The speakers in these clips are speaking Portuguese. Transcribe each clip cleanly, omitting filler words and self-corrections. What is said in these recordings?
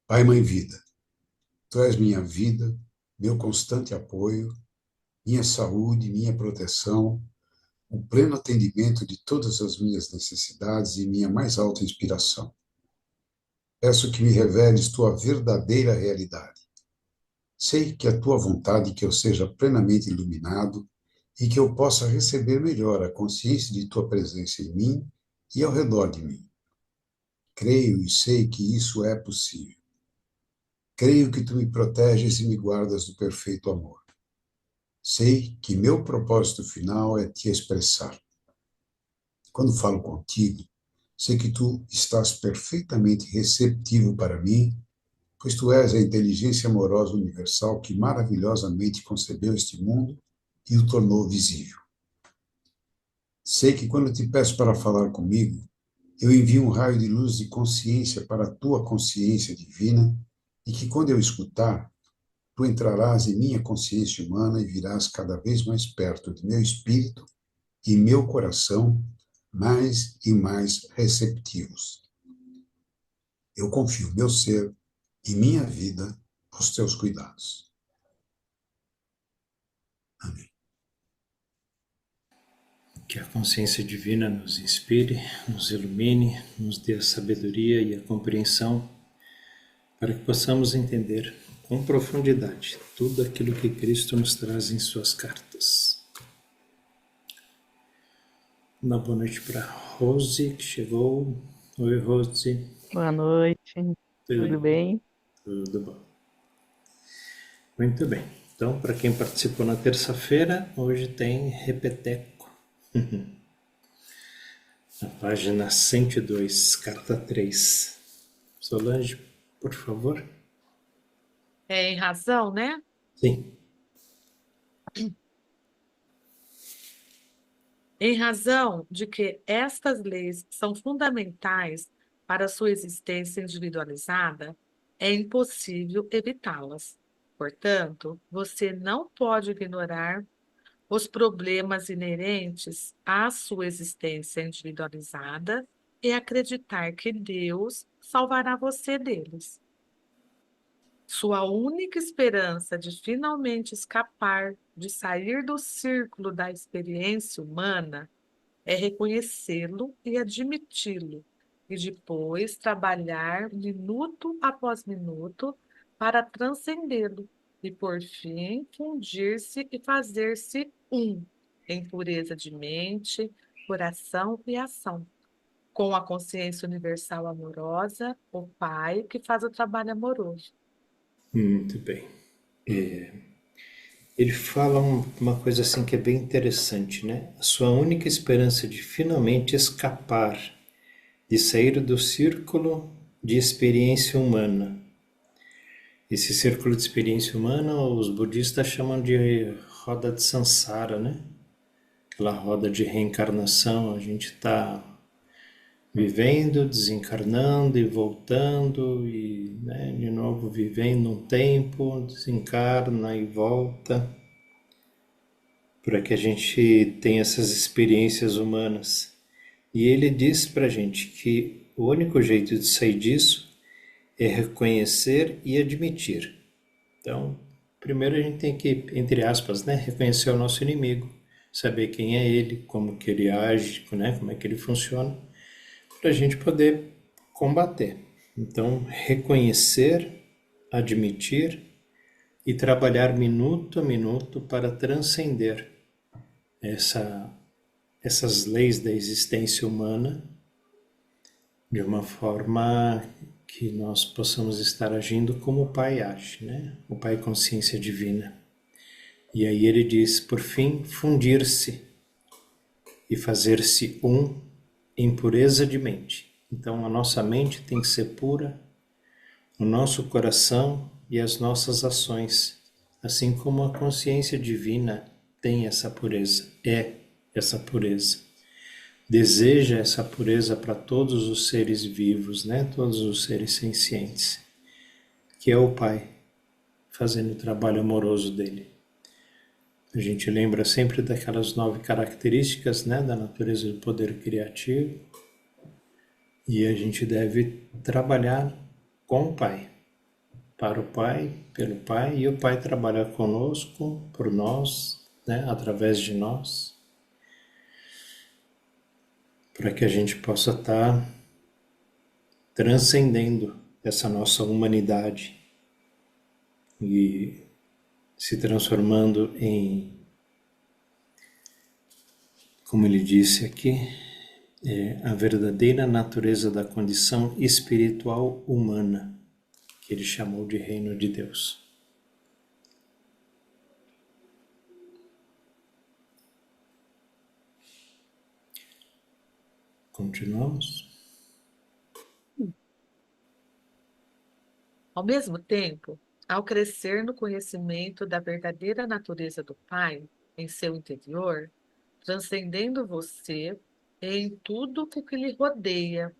Pai, Mãe, Vida, Tu és minha vida, meu constante apoio, minha saúde, minha proteção, o pleno atendimento de todas as minhas necessidades e minha mais alta inspiração. Peço que me reveles Tua verdadeira realidade. Sei que é Tua vontade que eu seja plenamente iluminado e que eu possa receber melhor a consciência de Tua presença em mim e ao redor de mim. Creio e sei que isso é possível. Creio que Tu me proteges e me guardas do perfeito amor. Sei que meu propósito final é te expressar. Quando falo contigo, sei que tu estás perfeitamente receptivo para mim, pois tu és a inteligência amorosa universal que maravilhosamente concebeu este mundo e o tornou visível. Sei que quando te peço para falar comigo, eu envio um raio de luz de consciência para a tua consciência divina e que quando eu escutar, tu entrarás em minha consciência humana e virás cada vez mais perto de meu espírito e meu coração mais e mais receptivos. Eu confio meu ser e minha vida aos teus cuidados. Amém. Que a consciência divina nos inspire, nos ilumine, nos dê a sabedoria e a compreensão para que possamos entender com profundidade tudo aquilo que Cristo nos traz em suas cartas. Uma boa noite para Rose, que chegou. Oi, Rose. Boa noite, tudo bem? Tudo bom. Muito bem. Então, para quem participou na terça-feira, hoje tem repeteco. Na página 102, carta 3. Solange, por favor. Em razão, né? Sim. Em razão de que estas leis são fundamentais para a sua existência individualizada, é impossível evitá-las. Portanto, você não pode ignorar os problemas inerentes à sua existência individualizada e acreditar que Deus salvará você deles. Sua única esperança de finalmente escapar, de sair do círculo da experiência humana, é reconhecê-lo e admiti-lo, e depois trabalhar minuto após minuto para transcendê-lo, e por fim fundir-se e fazer-se um, em pureza de mente, coração e ação, com a consciência universal amorosa, o Pai que faz o trabalho amoroso. Muito bem. Ele fala uma coisa assim que é bem interessante, né? A sua única esperança de finalmente escapar, de sair do círculo de experiência humana. Esse círculo de experiência humana, os budistas chamam de roda de samsara, né? Aquela roda de reencarnação, a gente está vivendo, desencarnando e voltando, e né, de novo vivendo um tempo, desencarna e volta, para que a gente tenha essas experiências humanas. E ele diz para a gente que o único jeito de sair disso é reconhecer e admitir. Então, primeiro a gente tem que, entre aspas, né, reconhecer o nosso inimigo, saber quem é ele, como que ele age, né, como é que ele funciona, para a gente poder combater. Então, reconhecer, admitir e trabalhar minuto a minuto para transcender essas leis da existência humana de uma forma que nós possamos estar agindo como o Pai age, né? O Pai consciência divina. E aí ele diz, por fim, fundir-se e fazer-se um em pureza de mente. Então a nossa mente tem que ser pura, o nosso coração e as nossas ações, assim como a consciência divina tem essa pureza, é essa pureza. Deseja essa pureza para todos os seres vivos, né? Todos os seres sencientes, que é o Pai fazendo o trabalho amoroso dele. A gente lembra sempre daquelas 9 características, né, da natureza do poder criativo, e a gente deve trabalhar com o Pai, para o Pai, pelo Pai, e o Pai trabalhar conosco, por nós, né, através de nós, para que a gente possa estar transcendendo essa nossa humanidade e se transformando em, como ele disse aqui, a verdadeira natureza da condição espiritual humana, que ele chamou de reino de Deus. Continuamos? Ao mesmo tempo, ao crescer no conhecimento da verdadeira natureza do Pai em seu interior, transcendendo você em tudo o que lhe rodeia,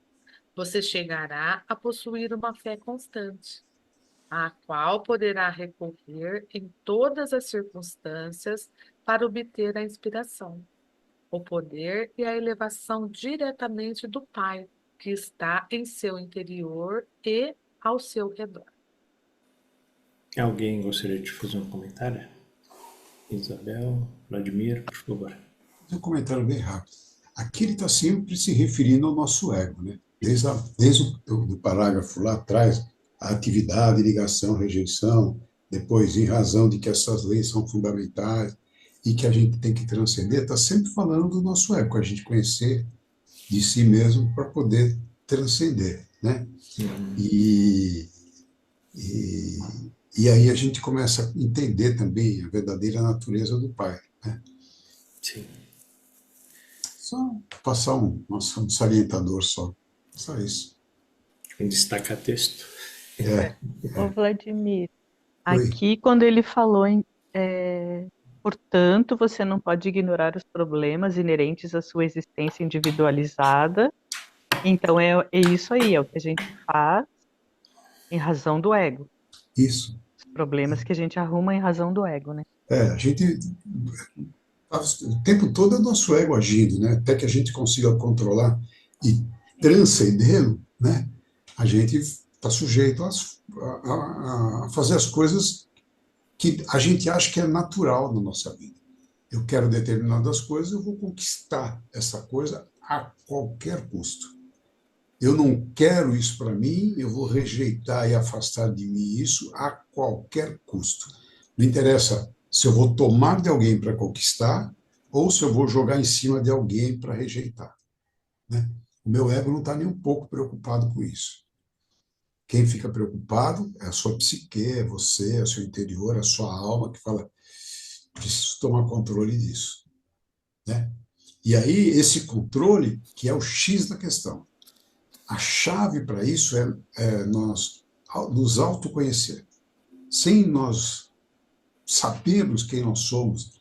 você chegará a possuir uma fé constante, à qual poderá recorrer em todas as circunstâncias para obter a inspiração, o poder e a elevação diretamente do Pai, que está em seu interior e ao seu redor. Alguém gostaria de fazer um comentário? Isabel, Vladimir, por favor. Um comentário bem rápido. Aqui ele está sempre se referindo ao nosso ego, né? Desde o parágrafo lá atrás, a atividade, ligação, rejeição, depois, em razão de que essas leis são fundamentais e que a gente tem que transcender, está sempre falando do nosso ego, a gente conhecer de si mesmo para poder transcender, né? E, e, e aí a gente começa a entender também a verdadeira natureza do Pai, né? Sim. Só passar um salientador só isso. Um destaca-texto. Ô, Vladimir, Oi. aqui quando ele falou portanto, você não pode ignorar os problemas inerentes à sua existência individualizada. Então é isso aí, é o que a gente faz em razão do ego. Isso. Os problemas que a gente arruma em razão do ego, né? A gente o tempo todo é o nosso ego agindo, né? Até que a gente consiga controlar e transcendê-lo, né? A gente está sujeito a fazer as coisas que a gente acha que é natural na nossa vida. Eu quero determinadas coisas, eu vou conquistar essa coisa a qualquer custo. Eu não quero isso para mim, eu vou rejeitar e afastar de mim isso a qualquer custo. Não interessa se eu vou tomar de alguém para conquistar ou se eu vou jogar em cima de alguém para rejeitar, né? O meu ego não está nem um pouco preocupado com isso. Quem fica preocupado é a sua psique, é você, é o seu interior, a sua alma, que fala, preciso tomar controle disso, né? E aí, esse controle, que é o X da questão, a chave para isso é nós nos autoconhecer. Sem nós sabermos quem nós somos,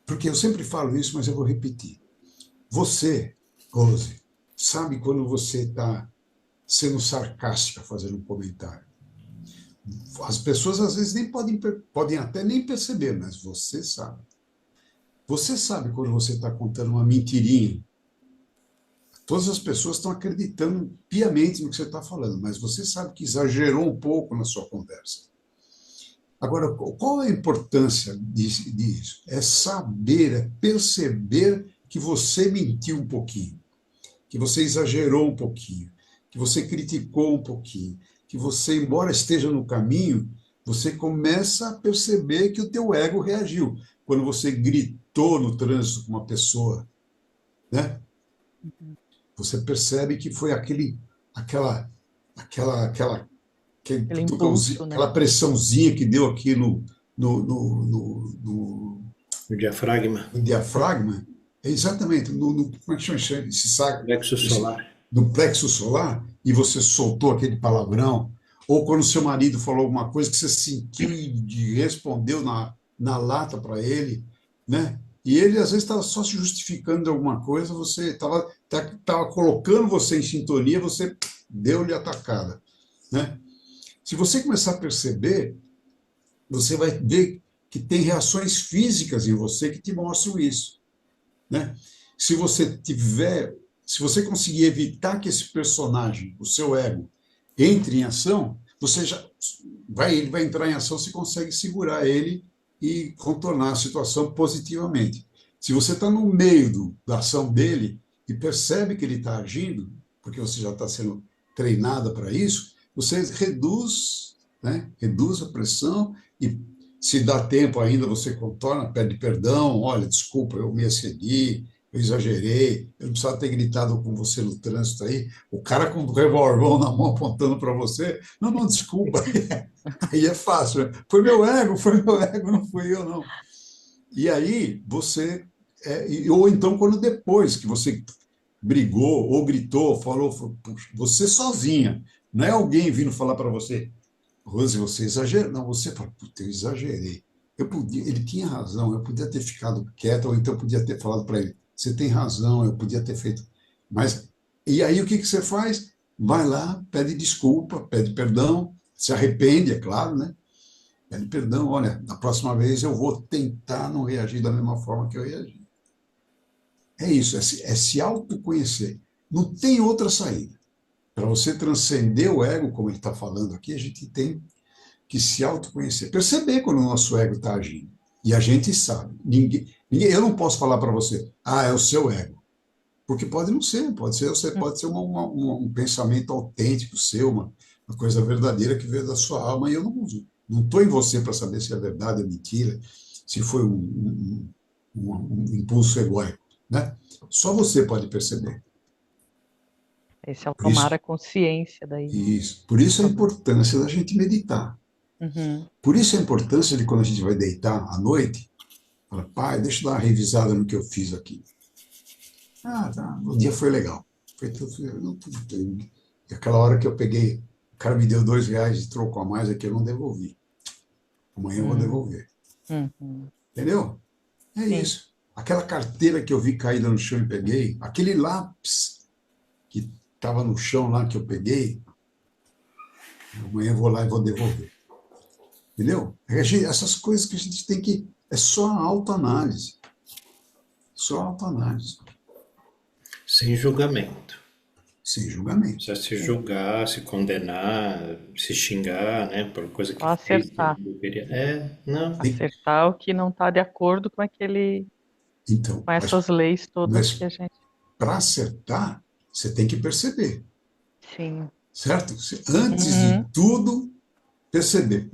porque eu sempre falo isso, mas eu vou repetir. Você, Rose, sabe quando você está sendo sarcástica fazendo um comentário. As pessoas às vezes nem podem até nem perceber, mas você sabe. Você sabe quando você está contando uma mentirinha. Todas as pessoas estão acreditando piamente no que você está falando, mas você sabe que exagerou um pouco na sua conversa. Agora, qual é a importância disso? É saber, é perceber que você mentiu um pouquinho, que você exagerou um pouquinho, que você criticou um pouquinho, que você, embora esteja no caminho, você começa a perceber que o teu ego reagiu. Quando você gritou no trânsito com uma pessoa, né? Você percebe que foi aquela impulso, né? aquela pressãozinha que deu aqui no O diafragma. no diafragma, é exatamente como é que chama esse saco? Plexo solar. No plexo solar, e você soltou aquele palavrão, ou quando seu marido falou alguma coisa que você sentiu e respondeu na lata para ele, né? E ele, às vezes, estava só se justificando de alguma coisa, você estava colocando você em sintonia, você deu-lhe a tacada, né? Se você começar a perceber, você vai ver que tem reações físicas em você que te mostram isso, né? Se você conseguir evitar que esse personagem, o seu ego, entre em ação, você já ele vai entrar em ação, você consegue segurar ele e contornar a situação positivamente. Se você está no meio da ação dele e percebe que ele está agindo, porque você já está sendo treinada para isso, você reduz, né? Reduz a pressão e se dá tempo ainda, você contorna, pede perdão, olha, desculpa, eu me excedi, eu exagerei, eu não precisava ter gritado com você no trânsito aí, o cara com o revolvão na mão apontando para você, não, não, desculpa, aí é fácil, né? Foi meu ego, não fui eu, não. E aí você, ou então quando depois que você brigou, ou gritou, falou, você sozinha, não é alguém vindo falar para você, Rose, você exagerou. Não, você fala, puta, eu exagerei. Eu podia, ele tinha razão, eu podia ter ficado quieto, ou então eu podia ter falado para ele, você tem razão, eu podia ter feito. Mas, e aí o que você faz? Vai lá, pede desculpa, pede perdão, se arrepende, é claro, né? Pede perdão, olha, da próxima vez eu vou tentar não reagir da mesma forma que eu reagi. É isso, se autoconhecer. Não tem outra saída. Para você transcender o ego, como ele está falando aqui, a gente tem que se autoconhecer, perceber quando o nosso ego está agindo. E a gente sabe. Eu não posso falar para você, é o seu ego. Porque pode não ser, pode ser um pensamento autêntico seu, uma coisa verdadeira que veio da sua alma, e eu não estou em você para saber se é verdade ou mentira, se foi um impulso egóico. Né? Só você pode perceber. Esse é o Por tomar isso, a consciência daí. por isso a importância da gente meditar. Uhum. Por isso a importância de quando a gente vai deitar à noite, fala, pai, deixa eu dar uma revisada no que eu fiz aqui. Tá, o dia foi legal. Foi tudo. E aquela hora que eu peguei, o cara me deu R$ 2 de troco a mais aqui, eu não devolvi. Amanhã eu vou devolver. Uhum. Entendeu? É Sim. isso. Aquela carteira que eu vi caída no chão e peguei, aquele lápis que estava no chão lá que eu peguei, amanhã eu vou lá e vou devolver. Entendeu? Essas coisas que a gente tem que. É só autoanálise. Só autoanálise. Sem julgamento. Sem julgamento. Precisa se julgar, se condenar, se xingar, né, por coisa Só que fez que não acertar. deveria. Não. Acertar o que não está de acordo com Então, com essas leis todas que mas a gente. para acertar, você tem que perceber, Sim. certo? Antes de Uhum. tudo, percebi.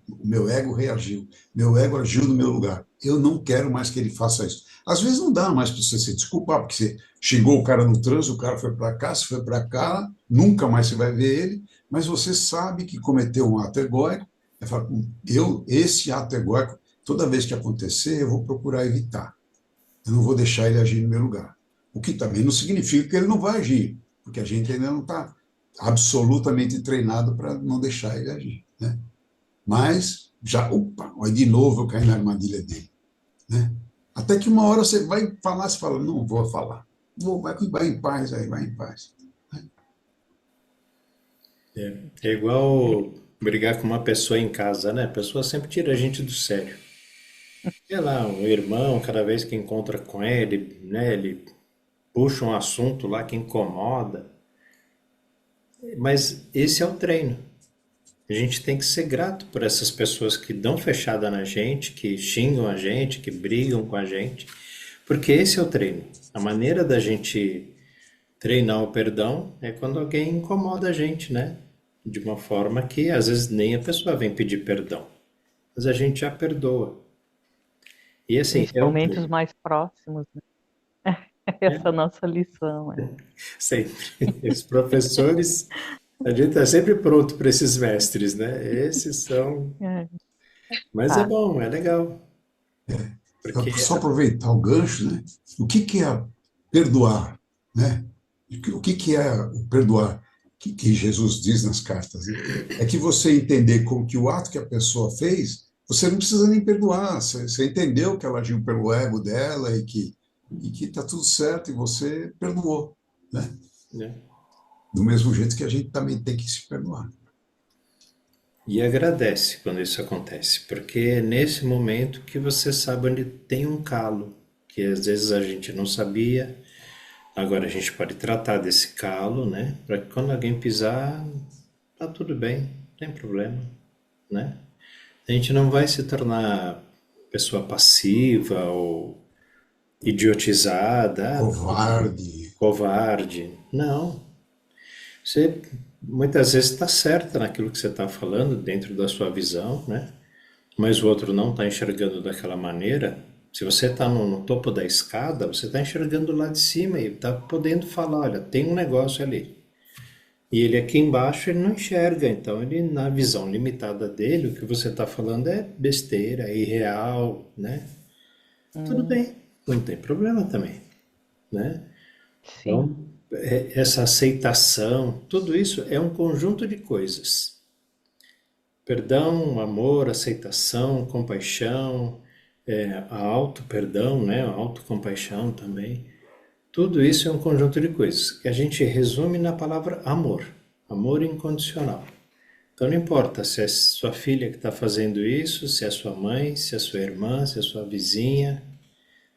O meu ego reagiu, meu ego agiu no meu lugar. Eu não quero mais que ele faça isso. Às vezes não dá mais para você se desculpar, porque você xingou o cara no trânsito, o cara foi para cá, se foi para cá, nunca mais você vai ver ele, mas você sabe que cometeu um ato egóico. Esse ato egóico, toda vez que acontecer, eu vou procurar evitar. Eu não vou deixar ele agir no meu lugar. O que também não significa que ele não vai agir, porque a gente ainda não está absolutamente treinado para não deixar ele agir. Né? Mas já, opa, de novo eu caí na armadilha dele. Né? Até que uma hora você vai falar, você fala, não vou falar. Vai em paz aí, vai em paz. É igual brigar com uma pessoa em casa, né? A pessoa sempre tira a gente do sério. Sei lá, um irmão, cada vez que encontra com ele, né, ele puxa um assunto lá que incomoda. Mas esse é o treino. A gente tem que ser grato por essas pessoas que dão fechada na gente, que xingam a gente, que brigam com a gente, porque esse é o treino. A maneira da gente treinar o perdão é quando alguém incomoda a gente, né? De uma forma que às vezes nem a pessoa vem pedir perdão, mas a gente já perdoa. E assim, é o Principalmente os treino. mais próximos, né? Essa é a nossa lição. Sempre. Os professores, a gente está sempre pronto para esses mestres, né? Esses são. É. Mas é Tá. bom, é legal. Porque Só aproveitar o gancho, né? O que é perdoar? Né? O que é o perdoar que Jesus diz nas cartas? É que você entender como que o ato que a pessoa fez, você não precisa nem perdoar. Você entendeu que ela agiu pelo ego dela e que está tudo certo e você perdoou. Né? né? Do mesmo jeito que a gente também tem que se perdoar. E agradece quando isso acontece, porque é nesse momento que você sabe onde tem um calo, que às vezes a gente não sabia. Agora a gente pode tratar desse calo, né? Para que quando alguém pisar, tá tudo bem, não tem problema, né? A gente não vai se tornar pessoa passiva ou idiotizada, Covarde. covarde. Não. Você muitas vezes está certa naquilo que você está falando, dentro da sua visão, né? Mas o outro não está enxergando daquela maneira. Se você está no topo da escada, você está enxergando lá de cima e está podendo falar, olha, tem um negócio ali. E ele aqui embaixo ele não enxerga, então ele na visão limitada dele, o que você está falando é besteira, é irreal, né? Tudo Hum, bem, não tem problema também, né? sim. Então, essa aceitação, tudo isso é um conjunto de coisas. Perdão, amor, aceitação, compaixão, a auto-perdão, né? A autocompaixão também. Tudo isso é um conjunto de coisas que a gente resume na palavra amor, amor incondicional. Então não importa se é sua filha que está fazendo isso, se é sua mãe, se é sua irmã, se é sua vizinha,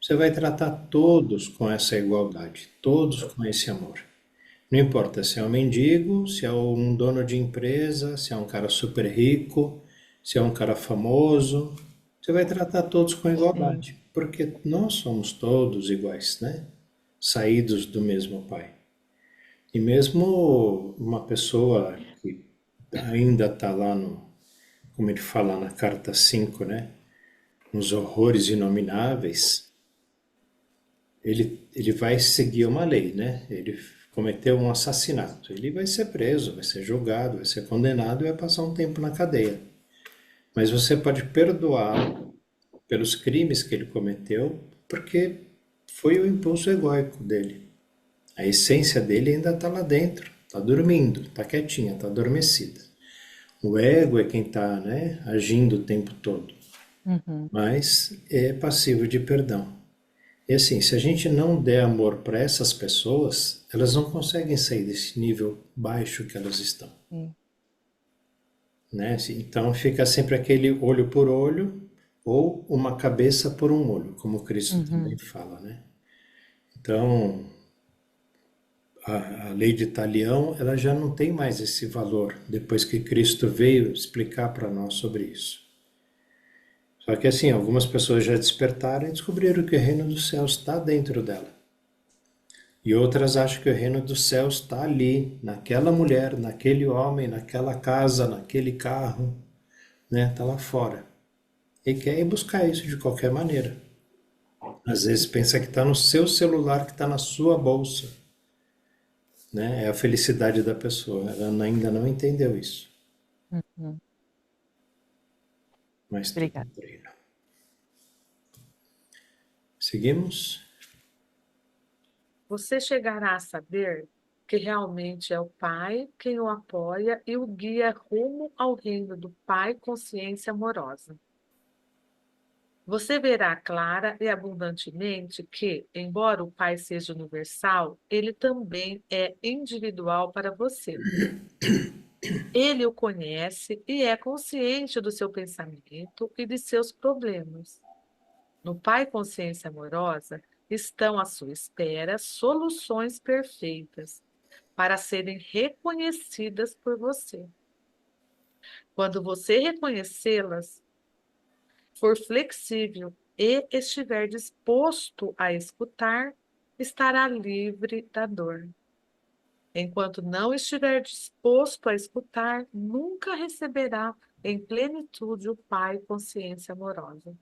você vai tratar todos com essa igualdade, todos com esse amor. Não importa se é um mendigo, se é um dono de empresa, se é um cara super rico, se é um cara famoso, você vai tratar todos com Sim. igualdade, porque nós somos todos iguais, né? Saídos do mesmo Pai. E mesmo uma pessoa que ainda está lá no, como ele fala na carta 5, né? Nos horrores inomináveis, ele vai seguir uma lei, né? Ele cometeu um assassinato. Ele vai ser preso, vai ser julgado, vai ser condenado e vai passar um tempo na cadeia. Mas você pode perdoá-lo pelos crimes que ele cometeu, porque foi o impulso egóico dele. A essência dele ainda está lá dentro, está dormindo, está quietinha, está adormecida. O ego é quem está, né, agindo o tempo todo, Uhum. mas é passivo de perdão. E assim, se a gente não der amor para essas pessoas, elas não conseguem sair desse nível baixo que elas estão, Sim. né? Então fica sempre aquele olho por olho ou uma cabeça por um olho, como Cristo também Uhum. fala, né? Então, a lei de Talião, ela já não tem mais esse valor depois que Cristo veio explicar para nós sobre isso. Só que assim, algumas pessoas já despertaram e descobriram que o reino dos céus está dentro dela. E outras acham que o reino dos céus está ali, naquela mulher, naquele homem, naquela casa, naquele carro, né? Está lá fora. E quer ir buscar isso de qualquer maneira. Às vezes pensa que está no seu celular, que está na sua bolsa, né? É a felicidade da pessoa. Ela ainda não entendeu isso, Uhum. mas tudo Obrigada. um treino. Seguimos? Você chegará a saber que realmente é o Pai quem o apoia e o guia rumo ao reino do Pai Consciência Amorosa. Você verá clara e abundantemente que, embora o Pai seja universal, ele também é individual para você. Ele o conhece e é consciente do seu pensamento e de seus problemas. No Pai Consciência Amorosa estão à sua espera soluções perfeitas para serem reconhecidas por você. Quando você reconhecê-las, for flexível e estiver disposto a escutar, estará livre da dor. Enquanto não estiver disposto a escutar, nunca receberá em plenitude o Pai Consciência Amorosa.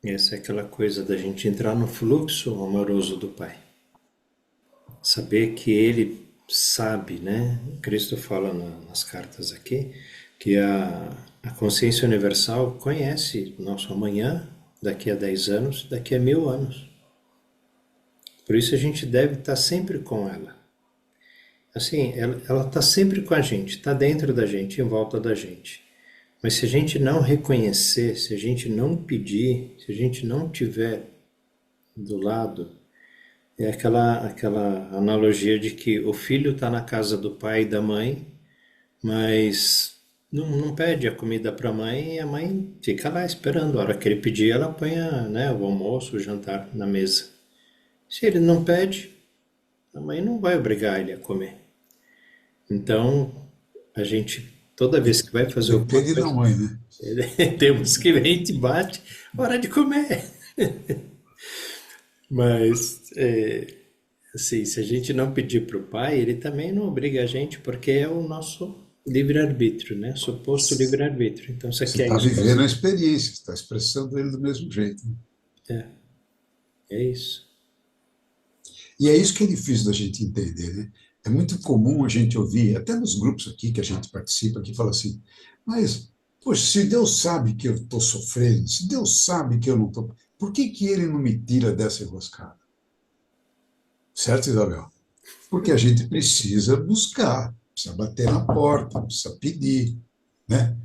Essa é aquela coisa da gente entrar no fluxo amoroso do Pai. Saber que Ele sabe, né? Cristo fala nas cartas aqui que a consciência universal conhece nosso amanhã, daqui a 10 anos, daqui a 1000 anos. Por isso a gente deve estar sempre com ela. Assim, ela está sempre com a gente, está dentro da gente, em volta da gente. Mas se a gente não reconhecer, se a gente não pedir, se a gente não tiver do lado, é aquela analogia de que o filho está na casa do pai e da mãe, mas não pede a comida para a mãe e a mãe fica lá esperando. A hora que ele pedir, ela põe né, o almoço, o jantar na mesa. Se ele não pede, a mãe não vai obrigar ele a comer. Então, A gente, toda vez que vai fazer alguma Depende da coisa, mãe, né? temos que ver, a gente bate, hora de comer. Mas, assim, se a gente não pedir para o pai, ele também não obriga a gente, porque é o nosso livre-arbítrio, né? Suposto livre-arbítrio. Então, você Você quer está isso, vivendo a experiência, está expressando ele do mesmo jeito, né? é isso. E é isso que é difícil da gente entender, né? É muito comum a gente ouvir, até nos grupos aqui que a gente participa, que fala assim, mas, poxa, se Deus sabe que eu estou sofrendo, se Deus sabe que eu não estou, por que que ele não me tira dessa enroscada? Certo, Isabel? Porque a gente precisa buscar, precisa bater na porta, precisa pedir, né?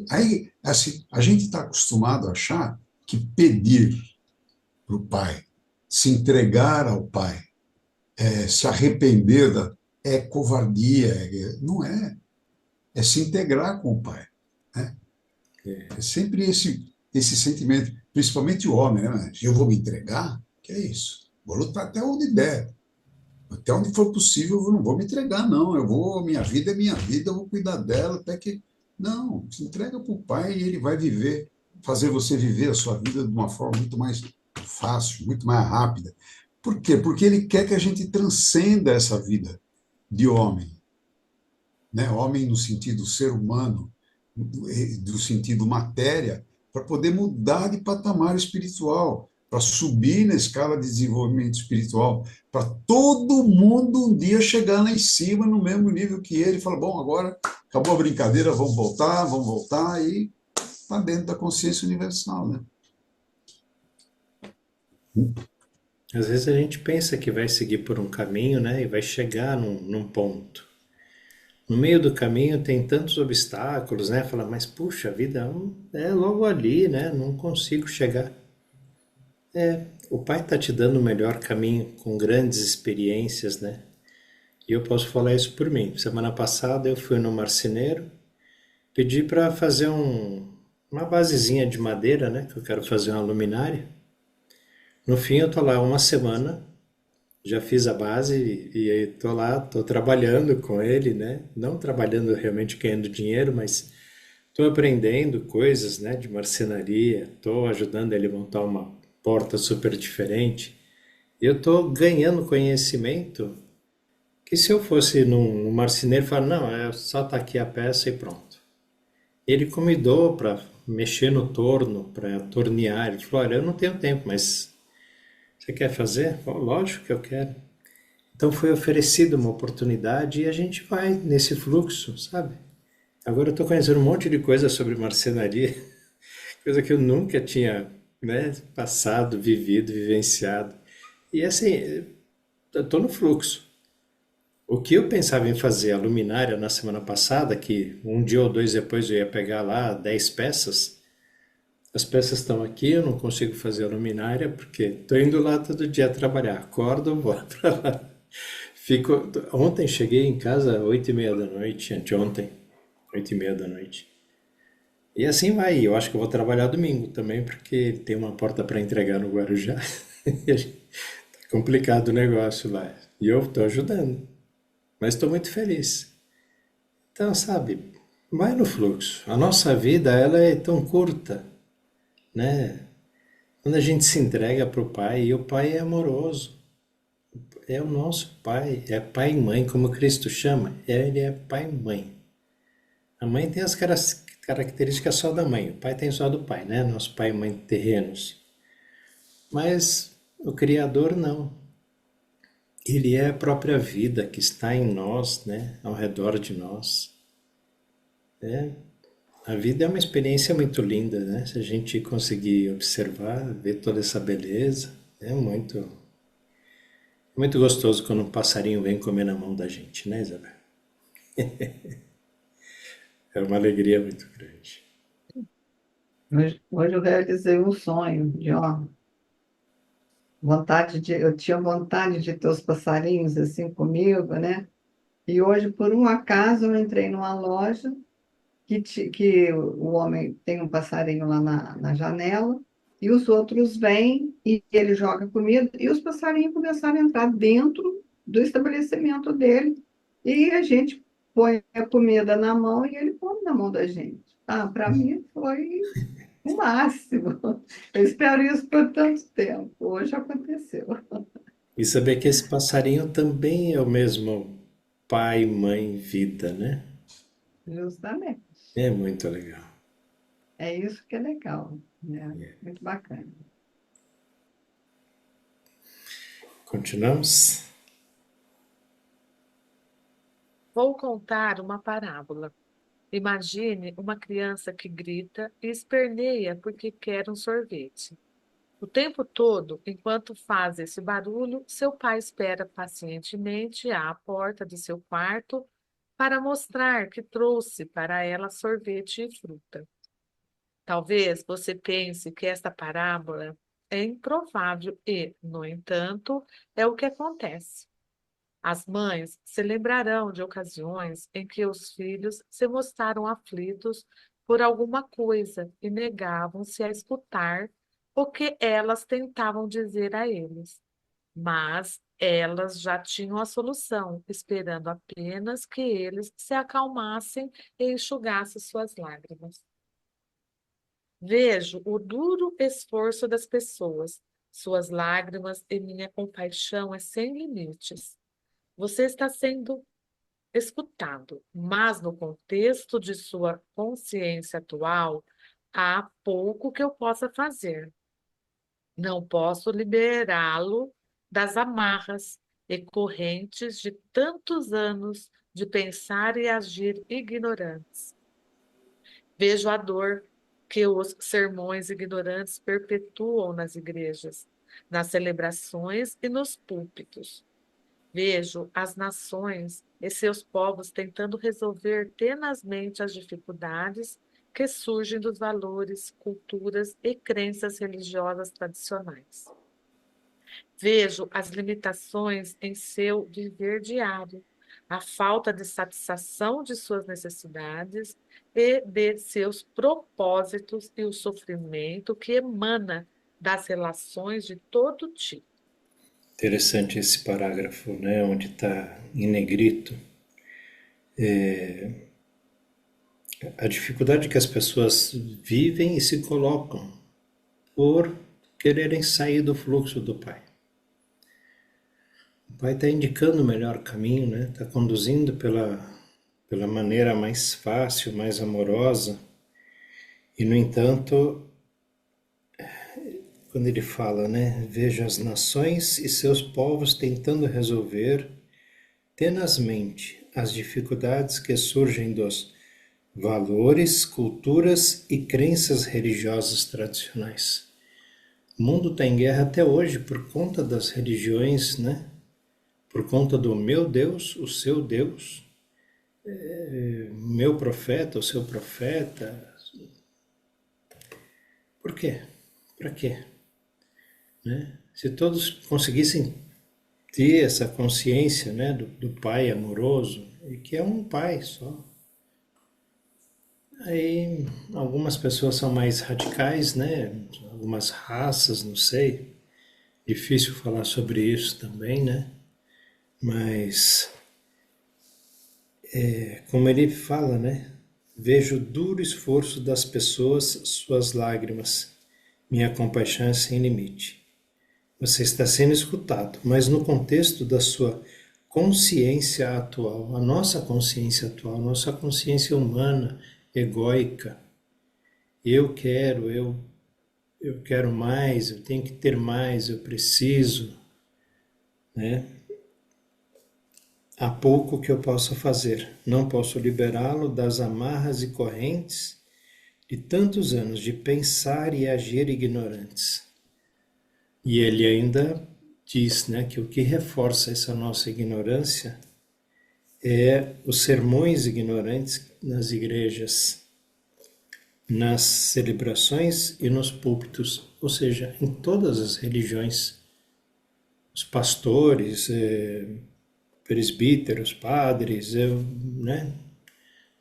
Aí, assim, a gente está acostumado a achar que pedir para o pai, se entregar ao pai, se arrepender é covardia, não é, é se integrar com o pai, né? É sempre esse sentimento, principalmente o homem, né? Eu vou me entregar, que é isso? Vou lutar até onde der, até onde for possível, eu não vou me entregar, não. Minha vida é minha vida, eu vou cuidar dela até que. Não, se entrega para o pai e ele vai viver, fazer você viver a sua vida de uma forma muito mais fácil, muito mais rápida. Por quê? Porque ele quer que a gente transcenda essa vida de homem, né? Homem no sentido ser humano, do sentido matéria, para poder mudar de patamar espiritual, para subir na escala de desenvolvimento espiritual, para todo mundo um dia chegar lá em cima, no mesmo nível que ele, e falar, bom, agora acabou a brincadeira, vamos voltar, e está dentro da consciência universal, né? Às vezes a gente pensa que vai seguir por um caminho, né? E vai chegar num ponto. No meio do caminho tem tantos obstáculos, né? Fala, mas puxa, a vida é logo ali, né? Não consigo chegar. O pai tá te dando o melhor caminho com grandes experiências, né? E eu posso falar isso por mim. Semana passada eu fui no marceneiro, pedi para fazer uma basezinha de madeira, né? Que eu quero fazer uma luminária. No fim eu tô lá uma semana, já fiz a base e aí tô lá, tô trabalhando com ele, né? Não trabalhando realmente ganhando dinheiro, mas tô aprendendo coisas, né, de marcenaria, tô ajudando ele a montar uma porta super diferente. E eu tô ganhando conhecimento que se eu fosse num marceneiro, falar, não, é só tá aqui a peça e pronto. Ele convidou para mexer no torno, para tornear. Ele falou, olha, eu não tenho tempo, mas você quer fazer? Eu falei, lógico que eu quero. Então foi oferecida uma oportunidade e a gente vai nesse fluxo, sabe? Agora eu estou conhecendo um monte de coisa sobre marcenaria, coisa que eu nunca tinha, né, passado, vivido, vivenciado. E assim, eu estou no fluxo. O que eu pensava em fazer a luminária na semana passada, que um dia ou dois depois eu ia pegar lá 10 peças, as peças estão aqui, eu não consigo fazer a luminária porque estou indo lá todo dia trabalhar. Acordo, vou para lá. Ontem cheguei em casa às 8h30 da noite, anteontem, 8h30 da noite. E assim vai, eu acho que eu vou trabalhar domingo também, porque tem uma porta para entregar no Guarujá. Tá complicado o negócio lá. E eu estou ajudando, mas estou muito feliz. Então, sabe, vai no fluxo. A nossa vida, ela é tão curta, né? Quando a gente se entrega para o Pai, e o Pai é amoroso, é o nosso Pai, é Pai e Mãe, como Cristo chama, ele é Pai e Mãe. A mãe tem as características só da mãe, o pai tem só do pai, né? Nosso pai e mãe terrenos. Mas o Criador não. Ele é a própria vida que está em nós, né? Ao redor de nós. É, a vida é uma experiência muito linda, né? Se a gente conseguir observar, ver toda essa beleza, é muito gostoso quando um passarinho vem comer na mão da gente, né, Isabel? É uma alegria muito grande. Hoje eu realizei um sonho de ó, eu tinha vontade de ter os passarinhos assim comigo, né? E hoje, por um acaso, eu entrei numa loja que o homem tem um passarinho lá na janela, e os outros vêm e ele joga comida, e os passarinhos começaram a entrar dentro do estabelecimento dele. E a gente põe a comida na mão e ele põe na mão da gente. Ah, para mim foi o máximo. Eu espero isso por tanto tempo. Hoje aconteceu. E saber que esse passarinho também é o mesmo pai, mãe, vida, né? Justamente. É muito legal. É isso que é legal, né? Muito bacana. Continuamos? Vou contar uma parábola. Imagine uma criança que grita e esperneia porque quer um sorvete. O tempo todo, enquanto faz esse barulho, seu pai espera pacientemente à porta de seu quarto para mostrar que trouxe para ela sorvete e fruta. Talvez você pense que esta parábola é improvável e, no entanto, é o que acontece. As mães se lembrarão de ocasiões em que os filhos se mostraram aflitos por alguma coisa e negavam-se a escutar o que elas tentavam dizer a eles. Mas elas já tinham a solução, esperando apenas que eles se acalmassem e enxugassem suas lágrimas. Vejo o duro esforço das pessoas, suas lágrimas e minha compaixão é sem limites. Você está sendo escutado, mas no contexto de sua consciência atual, há pouco que eu possa fazer. Não posso liberá-lo das amarras e correntes de tantos anos de pensar e agir ignorantes. Vejo a dor que os sermões ignorantes perpetuam nas igrejas, nas celebrações e nos púlpitos. Vejo as nações e seus povos tentando resolver tenazmente as dificuldades que surgem dos valores, culturas e crenças religiosas tradicionais. Vejo as limitações em seu viver diário, a falta de satisfação de suas necessidades e de seus propósitos e o sofrimento que emana das relações de todo tipo. Interessante esse parágrafo, né, onde está em negrito a dificuldade que as pessoas vivem e se colocam por quererem sair do fluxo do Pai. O Pai está indicando o melhor caminho, né? Está conduzindo pela maneira mais fácil, mais amorosa. E, no entanto, quando ele fala, né? Vejo as nações e seus povos tentando resolver tenazmente as dificuldades que surgem dos valores, culturas e crenças religiosas tradicionais. O mundo está em guerra até hoje por conta das religiões, né? Por conta do meu Deus, o seu Deus, meu profeta, o seu profeta. Por quê? Para quê? Né? Se todos conseguissem ter essa consciência, né, do Pai amoroso, e que é um Pai só. Aí algumas pessoas são mais radicais, né? Algumas raças, não sei. Difícil falar sobre isso também, né? Mas, como ele fala, né? Vejo o duro esforço das pessoas, suas lágrimas. Minha compaixão é sem limite. Você está sendo escutado, mas no contexto da sua consciência atual, a nossa consciência atual, a nossa consciência humana, egóica. Eu quero mais, eu tenho que ter mais, eu preciso, né? Há pouco que eu possa fazer. Não posso liberá-lo das amarras e correntes de tantos anos de pensar e agir ignorantes. E ele ainda diz, né, que o que reforça essa nossa ignorância é os sermões ignorantes nas igrejas, nas celebrações e nos púlpitos, ou seja, em todas as religiões. Os pastores, presbíteros, padres, né?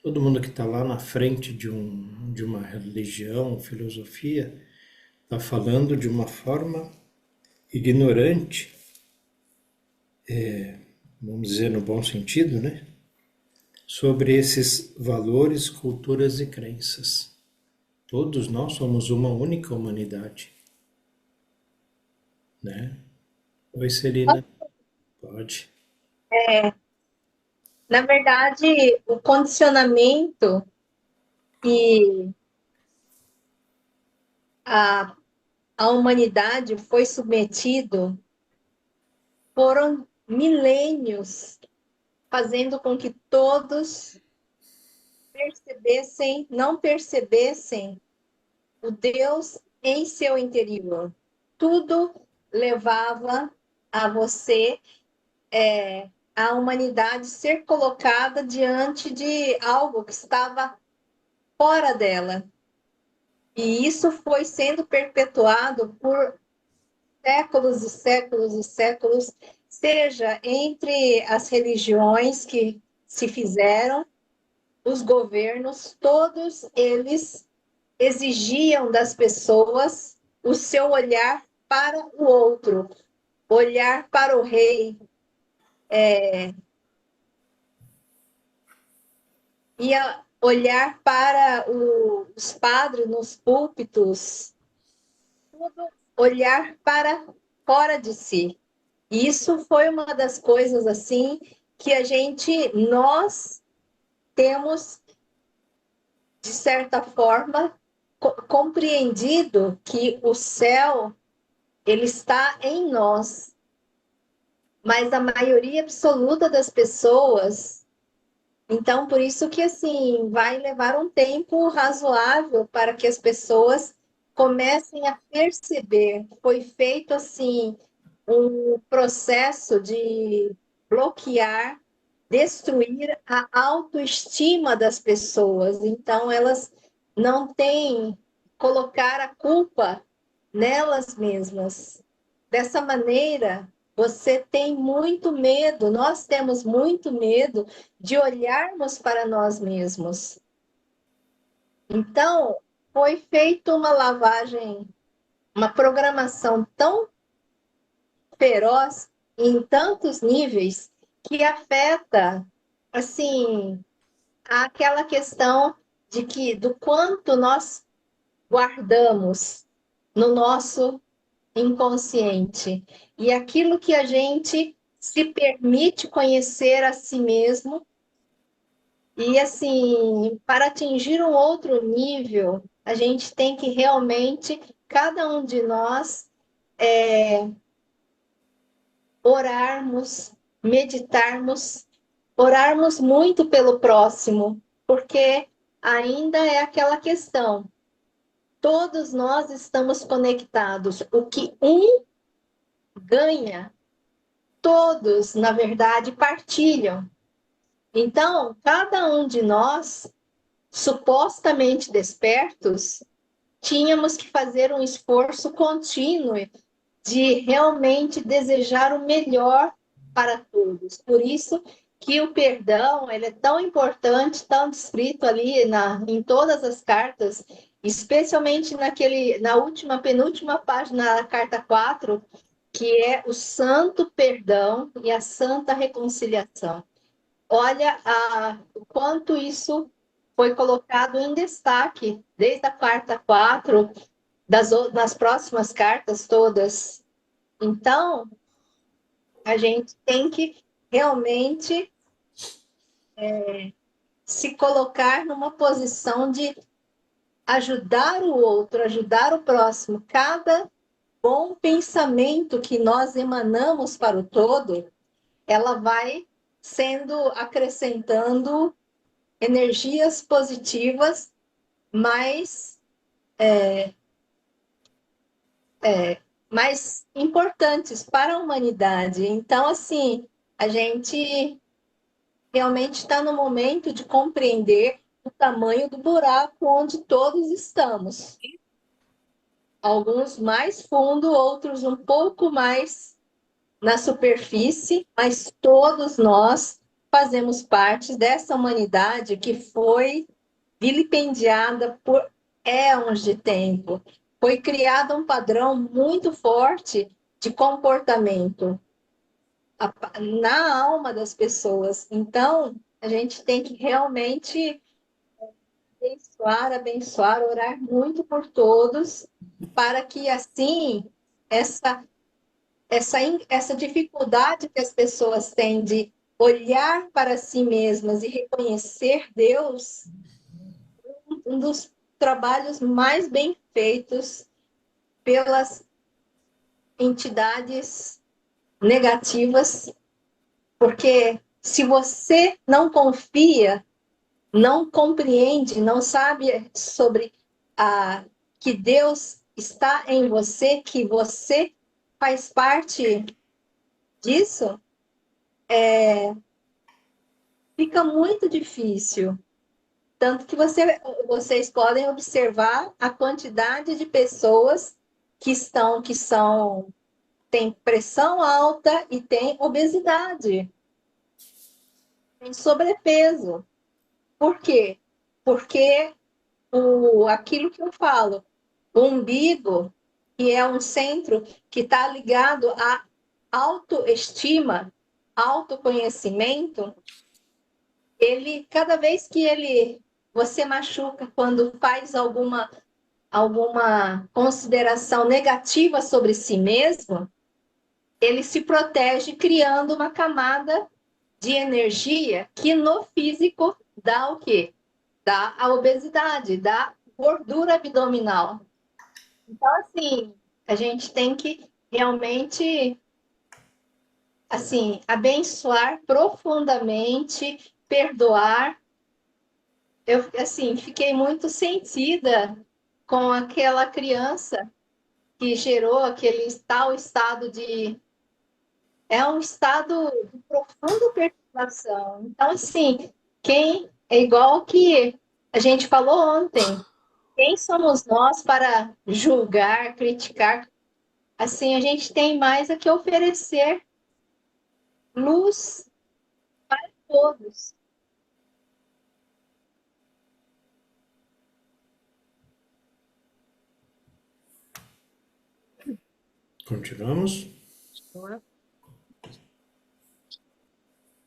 Todo mundo que está lá na frente de uma religião, filosofia, está falando de uma forma ignorante, vamos dizer no bom sentido, né? sobre esses valores, culturas e crenças. Todos nós somos uma única humanidade, né? Oi, Celina. Pode. Na verdade, o condicionamento que a, a humanidade foi submetido foram milênios, fazendo com que todos não percebessem o Deus em seu interior. Tudo levava a você, a humanidade ser colocada diante de algo que estava fora dela. E isso foi sendo perpetuado por séculos e séculos e séculos, seja entre as religiões que se fizeram, os governos, todos eles exigiam das pessoas o seu olhar para o outro, olhar para o rei, olhar para os padres nos púlpitos, tudo olhar para fora de si. E isso foi uma das coisas assim que nós temos, de certa forma, compreendido que o céu ele está em nós, mas a maioria absoluta das pessoas, então por isso que assim vai levar um tempo razoável para que as pessoas comecem a perceber. Foi feito assim um processo de bloquear, destruir a autoestima das pessoas. Então elas não têm colocar a culpa nelas mesmas. Dessa maneira, você tem muito medo, nós temos muito medo de olharmos para nós mesmos. Então, foi feita uma lavagem, uma programação tão feroz em tantos níveis que afeta, assim, aquela questão do quanto nós guardamos no nosso inconsciente. E aquilo que a gente se permite conhecer a si mesmo. E, assim, para atingir um outro nível, a gente tem que realmente, cada um de nós, orarmos, meditarmos, orarmos muito pelo próximo, porque ainda é aquela questão. Todos nós estamos conectados. O que um ganha, todos, na verdade, partilham. Então, cada um de nós, supostamente despertos, tínhamos que fazer um esforço contínuo de realmente desejar o melhor para todos. Por isso que o perdão ele é tão importante, tão descrito ali em todas as cartas, especialmente na penúltima página da carta 4, que é o santo perdão e a santa reconciliação. Olha o quanto isso foi colocado em destaque desde a carta 4, das próximas cartas todas. Então, a gente tem que realmente se colocar numa posição de ajudar o outro, ajudar o próximo. Cada bom pensamento que nós emanamos para o todo, ela vai acrescentando energias positivas mais mais importantes para a humanidade. Então, assim, a gente realmente está no momento de compreender o tamanho do buraco onde todos estamos. Alguns mais fundo, outros um pouco mais na superfície, mas todos nós fazemos parte dessa humanidade que foi vilipendiada por éons de tempo. Foi criado um padrão muito forte de comportamento na alma das pessoas. Então, A gente tem que realmente abençoar, orar muito por todos, para que assim essa dificuldade que as pessoas têm de olhar para si mesmas e reconhecer Deus, um dos trabalhos mais bem feitos pelas entidades negativas, porque se você não confia, não compreende, não sabe sobre que Deus está em você, que você faz parte disso, fica muito difícil. Tanto que vocês podem observar a quantidade de pessoas que têm pressão alta e têm obesidade, têm sobrepeso. Por quê? Porque aquilo que eu falo, o umbigo, que é um centro que está ligado à autoestima, autoconhecimento, cada vez que você machuca, quando faz alguma consideração negativa sobre si mesmo, ele se protege criando uma camada de energia que no físico dá o quê? Dá a obesidade, dá gordura abdominal. Então, assim, a gente tem que realmente, assim, abençoar profundamente, perdoar. Eu, assim, fiquei muito sentida com aquela criança que gerou aquele tal estado de... É um estado de profunda perturbação. Então, assim, é igual que a gente falou ontem, quem somos nós para julgar, criticar? Assim, a gente tem mais a que oferecer luz a todos. Continuamos?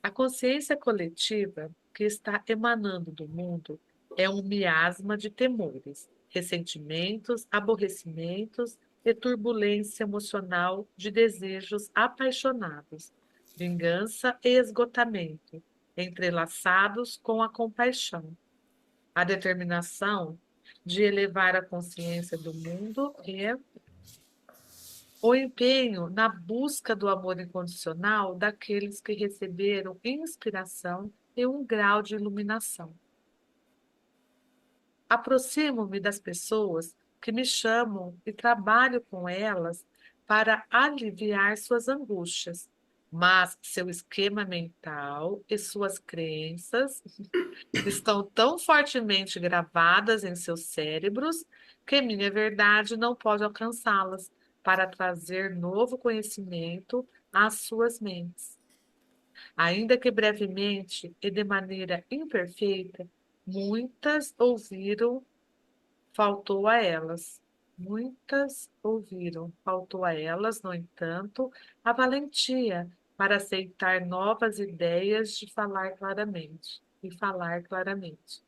A consciência coletiva que está emanando do mundo é um miasma de temores, ressentimentos, aborrecimentos e turbulência emocional de desejos apaixonados, vingança e esgotamento, entrelaçados com a compaixão. A determinação de elevar a consciência do mundo é o empenho na busca do amor incondicional daqueles que receberam inspiração e um grau de iluminação. Aproximo-me das pessoas que me chamam e trabalho com elas para aliviar suas angústias, mas seu esquema mental e suas crenças estão tão fortemente gravadas em seus cérebros que minha verdade não pode alcançá-las para trazer novo conhecimento às suas mentes. Ainda que brevemente e de maneira imperfeita, muitas ouviram, faltou a elas. Muitas ouviram, faltou a elas, no entanto, a valentia para aceitar novas ideias de falar claramente e falar claramente.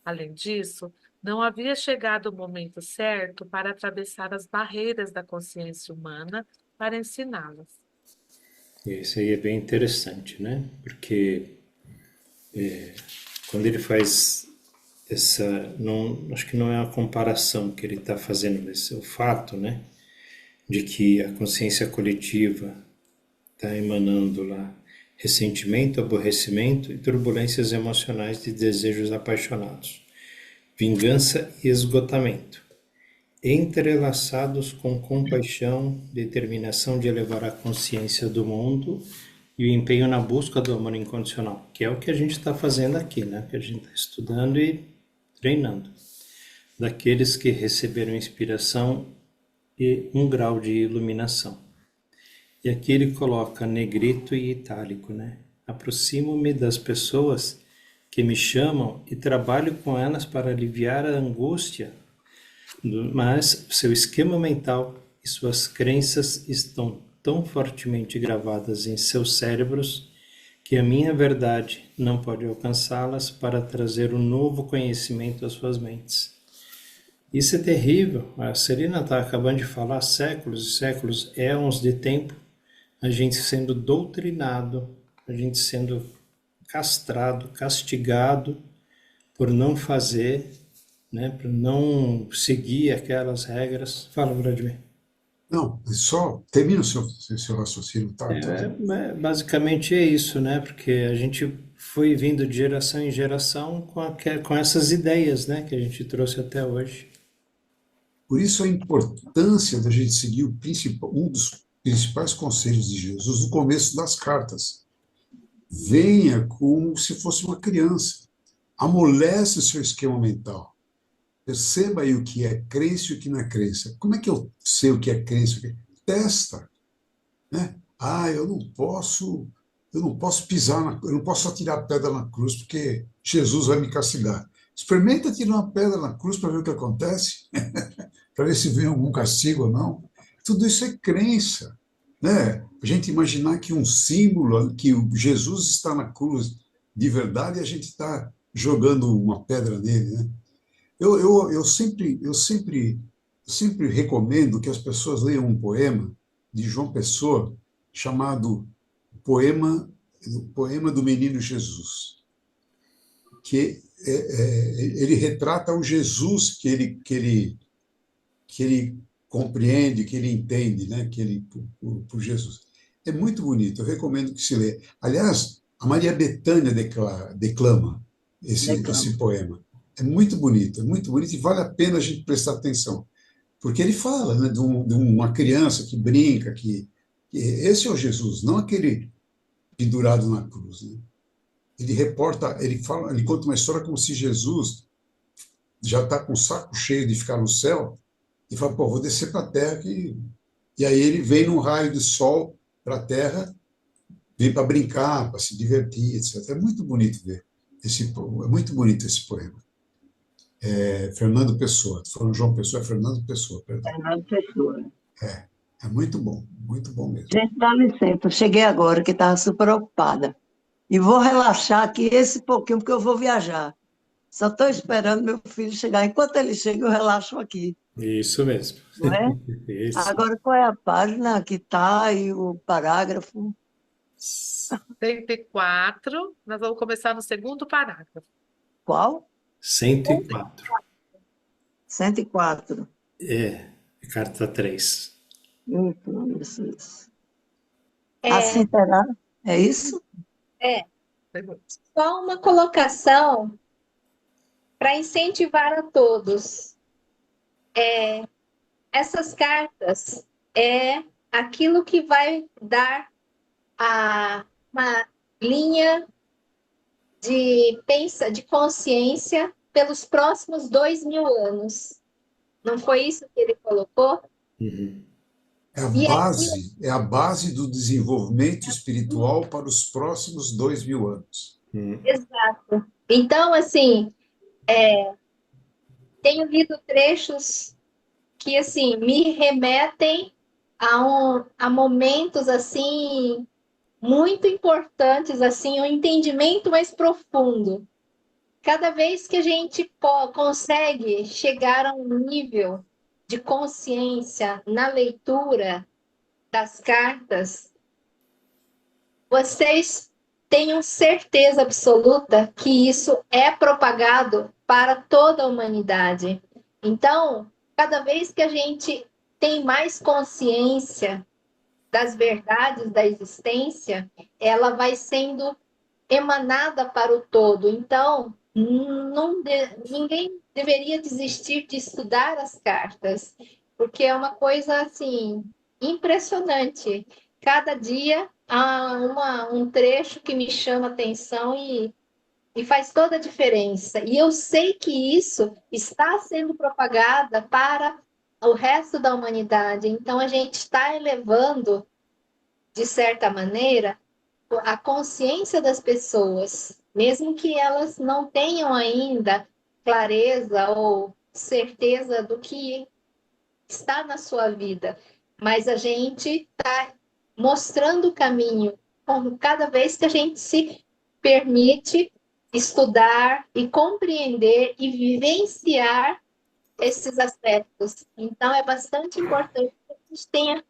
Além disso, não havia chegado o momento certo para atravessar as barreiras da consciência humana para ensiná-las. E isso aí é bem interessante, né? Porque quando ele faz acho que não é uma comparação que ele está fazendo, mas é o fato, né? De que a consciência coletiva está emanando lá ressentimento, aborrecimento e turbulências emocionais de desejos apaixonados, vingança e esgotamento, entrelaçados com compaixão, determinação de elevar a consciência do mundo e o empenho na busca do amor incondicional, que é o que a gente está fazendo aqui, né? Que a gente está estudando e treinando. Daqueles que receberam inspiração e um grau de iluminação. E aqui ele coloca negrito e itálico, né? Aproximo-me das pessoas que me chamam e trabalho com elas para aliviar a angústia, mas seu esquema mental e suas crenças estão tão fortemente gravadas em seus cérebros que a minha verdade não pode alcançá-las para trazer um novo conhecimento às suas mentes. Isso é terrível. A Celina está acabando de falar séculos e séculos, éons de tempo, a gente sendo doutrinado, a gente sendo castrado, castigado por não fazer, né, por não seguir aquelas regras. Fala, Vladimir. Não, só termina o seu raciocínio, tá? Basicamente é isso, né? Porque a gente foi vindo de geração em geração com essas ideias, né, que a gente trouxe até hoje. Por isso a importância da gente seguir um dos principais conselhos de Jesus no começo das cartas. Venha como se fosse uma criança. Amolece o seu esquema mental. Perceba aí o que é crença e o que não é crença. Como é que eu sei o que é crença? Testa, né? Eu não posso pisar, eu não posso atirar a pedra na cruz porque Jesus vai me castigar. Experimenta tirar uma pedra na cruz para ver o que acontece, para ver se vem algum castigo ou não. Tudo isso é crença, né? A gente imaginar que um símbolo, que o Jesus está na cruz de verdade e a gente está jogando uma pedra nele, né? Eu sempre recomendo que as pessoas leiam um poema de João Pessoa chamado Poema do Menino Jesus, que ele retrata o Jesus que ele compreende, que ele entende, né? Por Jesus. É muito bonito, eu recomendo que se lê. Aliás, a Maria Bethânia declama esse poema. É muito bonito e vale a pena a gente prestar atenção, porque ele fala, né, de uma criança que brinca, que esse é o Jesus, não aquele pendurado na cruz, né? Ele conta uma história como se Jesus já está com o saco cheio de ficar no céu e fala, pô, vou descer para a terra e aí ele vem num raio de sol para a terra, vem para brincar, para se divertir, etc. É muito bonito ver é muito bonito esse poema. Fernando Pessoa, falando João Pessoa, é Fernando Pessoa, perdão. Fernando Pessoa. É muito bom mesmo. Gente, dá licença, eu cheguei agora que estava super ocupada. E vou relaxar aqui esse pouquinho, porque eu vou viajar. Só estou esperando meu filho chegar. Enquanto ele chega, eu relaxo aqui. Isso mesmo. Não é? Isso. Agora, qual é a página que está e o parágrafo? 104, nós vamos começar no segundo parágrafo. Qual? 104. 104. Carta 3. Isso. Assim será? É isso? Só uma colocação para incentivar a todos. Essas cartas é aquilo que vai dar uma linha de consciência pelos próximos 2000 anos. Não foi isso que ele colocou? Uhum. É a base do desenvolvimento espiritual para os próximos 2000 anos. Exato. Então, assim, tenho lido trechos que, assim, me remetem a momentos, assim, muito importantes, assim, um entendimento mais profundo. Cada vez que a gente consegue chegar a um nível de consciência na leitura das cartas, vocês tenham certeza absoluta que isso é propagado para toda a humanidade. Então, cada vez que a gente tem mais consciência das verdades da existência, ela vai sendo emanada para o todo. Então, ninguém deveria desistir de estudar as cartas, porque é uma coisa assim impressionante. Cada dia há um trecho que me chama atenção e faz toda a diferença. E eu sei que isso está sendo propagada para o resto da humanidade. Então, a gente está elevando, de certa maneira, a consciência das pessoas, mesmo que elas não tenham ainda clareza ou certeza do que está na sua vida, mas a gente está mostrando o caminho como cada vez que a gente se permite estudar e compreender e vivenciar esses aspectos. Então, é bastante importante que a gente tenha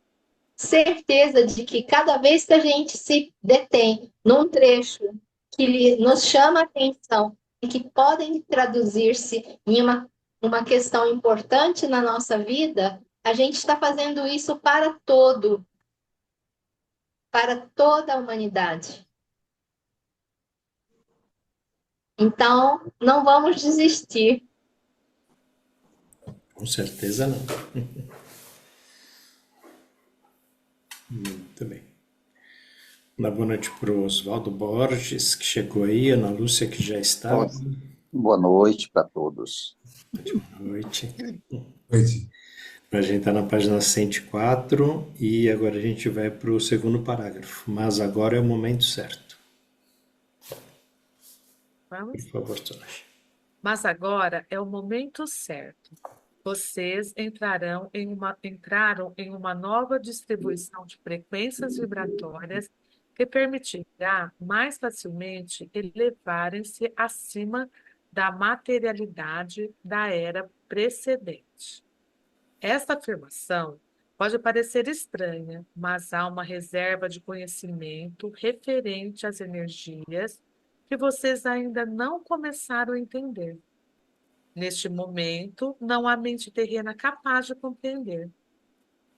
certeza de que cada vez que a gente se detém num trecho que nos chama a atenção e que podem traduzir-se em uma questão importante na nossa vida, a gente está fazendo isso para toda a humanidade. Então, não vamos desistir. Com certeza não. Muito bem. Uma boa noite para o Oswaldo Borges, que chegou aí, Ana Lúcia, que já estava. Boa noite para todos. Boa noite. Pois, A gente está na página 104 e agora a gente vai para o segundo parágrafo. Mas agora é o momento certo. Vamos? Por favor, Solange. Mas agora é o momento certo. Vocês entraram em uma nova distribuição de frequências vibratórias que permitirá mais facilmente elevarem-se acima da materialidade da era precedente. Esta afirmação pode parecer estranha, mas há uma reserva de conhecimento referente às energias que vocês ainda não começaram a entender. Neste momento, não há mente terrena capaz de compreender.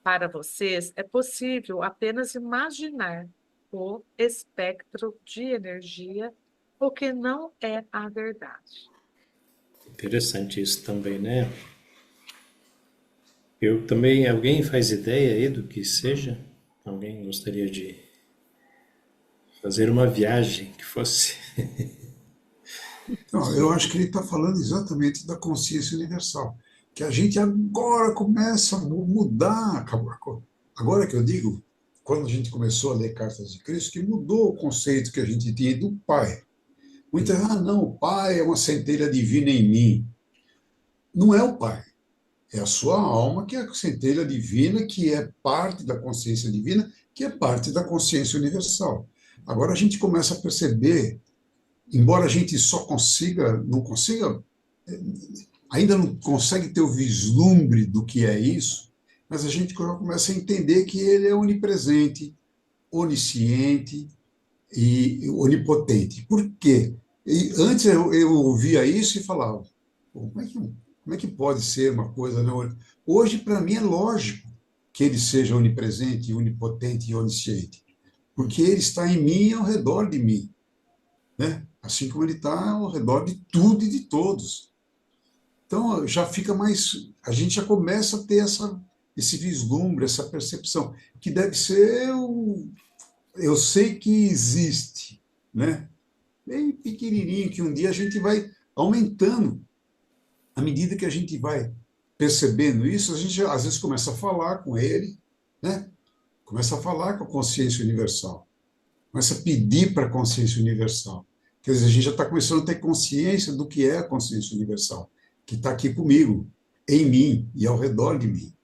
Para vocês, é possível apenas imaginar o espectro de energia, o que não é a verdade. Interessante isso também, né? Eu também, alguém faz ideia aí do que seja? Alguém gostaria de fazer uma viagem que fosse? Não, eu acho que ele está falando exatamente da consciência universal, que a gente agora começa a mudar. Agora que eu digo, quando a gente começou a ler Cartas de Cristo, que mudou o conceito que a gente tinha do Pai. Muita gente, não, o Pai é uma centelha divina em mim. Não é o Pai, é a sua alma que é a centelha divina, que é parte da consciência divina, que é parte da consciência universal. Agora a gente começa a perceber, embora a gente ainda não consegue ter o vislumbre do que é isso, mas a gente começa a entender que ele é onipresente, onisciente e onipotente. Por quê? E antes eu ouvia isso e falava, como é que pode ser uma coisa? Não? Hoje, para mim, é lógico que ele seja onipresente, onipotente e onisciente, porque ele está em mim e ao redor de mim, né? Assim como ele está ao redor de tudo e de todos. Então, já fica mais... A gente já começa a ter esse vislumbre, essa percepção, que deve ser... Eu sei que existe, né? Bem pequenininho, que um dia a gente vai aumentando. À medida que a gente vai percebendo isso, a gente às vezes começa a falar com ele, né? Começa a falar com a consciência universal. Começa a pedir para a consciência universal. Quer dizer, a gente já está começando a ter consciência do que é a consciência universal, que está aqui comigo, em mim e ao redor de mim.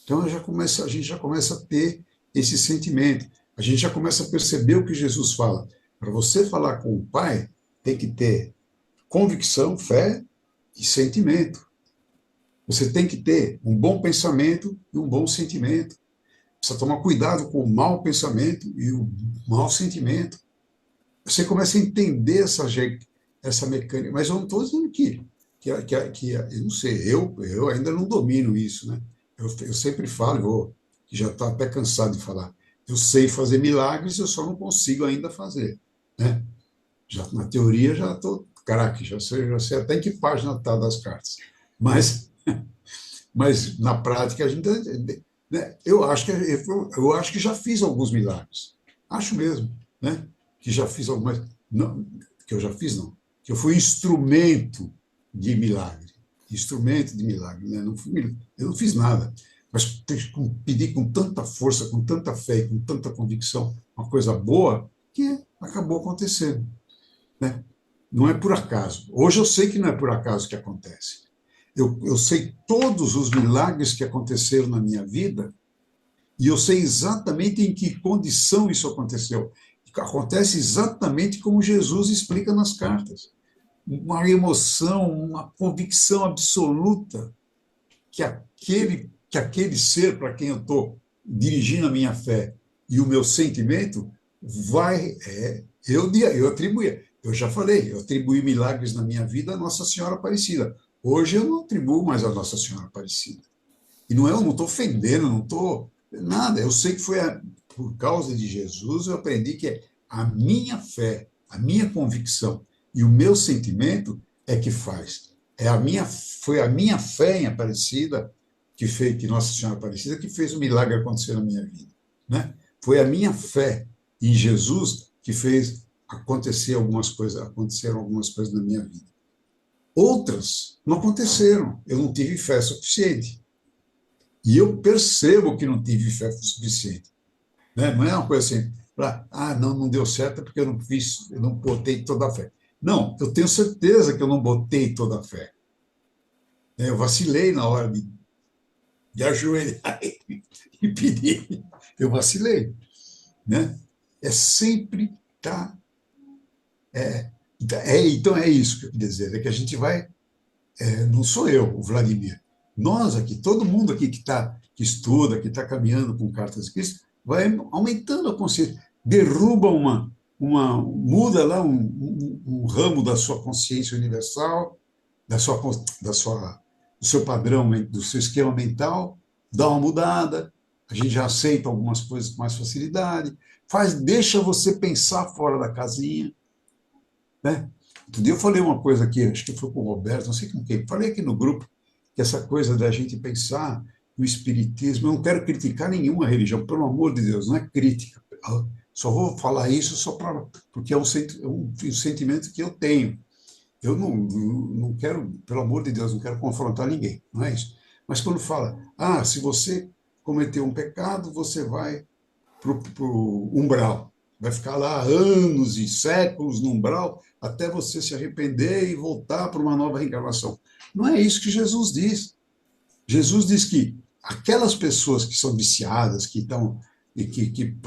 Então, a gente já começa a ter esse sentimento. A gente já começa a perceber o que Jesus fala. Para você falar com o Pai, tem que ter convicção, fé e sentimento. Você tem que ter um bom pensamento e um bom sentimento. Precisa tomar cuidado com o mau pensamento e o mau sentimento. Você começa a entender essa mecânica, mas eu não estou dizendo que eu não sei, eu ainda não domino isso, né? Eu sempre falo, que já está até cansado de falar, eu sei fazer milagres, eu só não consigo ainda fazer, né? Já, na teoria já estou craque, já sei até em que página está das cartas, mas na prática a gente, né? Eu acho que já fiz alguns milagres, acho mesmo, né? Que já fiz algumas, não, que eu já fiz não, que eu fui instrumento de milagre, né? Eu não fiz nada, mas pedi com tanta força, com tanta fé, com tanta convicção, uma coisa boa, que acabou acontecendo, né? Não é por acaso. Hoje eu sei que não é por acaso que acontece. Eu sei todos os milagres que aconteceram na minha vida e eu sei exatamente em que condição isso aconteceu. acontece exatamente como Jesus explica nas cartas. Uma emoção, uma convicção absoluta que aquele ser para quem eu estou dirigindo a minha fé e o meu sentimento vai. Eu atribuía. Eu já falei, eu atribuí milagres na minha vida à Nossa Senhora Aparecida. Hoje eu não atribuo mais à Nossa Senhora Aparecida. E não é, eu não estou ofendendo, não estou nada. Eu sei que por causa de Jesus, eu aprendi que a minha fé, a minha convicção e o meu sentimento é que faz. Foi a minha fé em Aparecida que Nossa Senhora Aparecida que fez o milagre acontecer na minha vida, né? Foi a minha fé em Jesus que fez aconteceram algumas coisas na minha vida. Outras não aconteceram. Eu não tive fé suficiente. E eu percebo que não tive fé suficiente. Né? Não é uma coisa assim, não deu certo porque eu não botei toda a fé. Não, eu tenho certeza que eu não botei toda a fé. Eu vacilei na hora de ajoelhar e pedir. Eu vacilei. Né? É sempre tá. Então é isso que eu queria dizer, é que a gente vai. Não sou eu, o Vladimir. Nós aqui, todo mundo aqui que estuda, que está caminhando com cartas de Cristo, vai aumentando a consciência, derruba muda lá um ramo da sua consciência universal, da sua, da sua, do seu padrão, do seu esquema mental, dá uma mudada, a gente já aceita algumas coisas com mais facilidade, deixa você pensar fora da casinha, né? Outro dia eu falei uma coisa aqui, acho que foi com o Roberto, não sei com quem, falei aqui no grupo, que essa coisa da gente pensar no espiritismo, eu não quero criticar nenhuma religião, pelo amor de Deus, não é crítica. Só vou falar isso porque é um sentimento que eu tenho. Eu não quero, pelo amor de Deus, não quero confrontar ninguém, não é isso. Mas quando fala, se você cometeu um pecado, você vai para o umbral. Vai ficar lá anos e séculos no umbral até você se arrepender e voltar para uma nova reencarnação. Não é isso que Jesus diz. Jesus diz que aquelas pessoas que são viciadas, que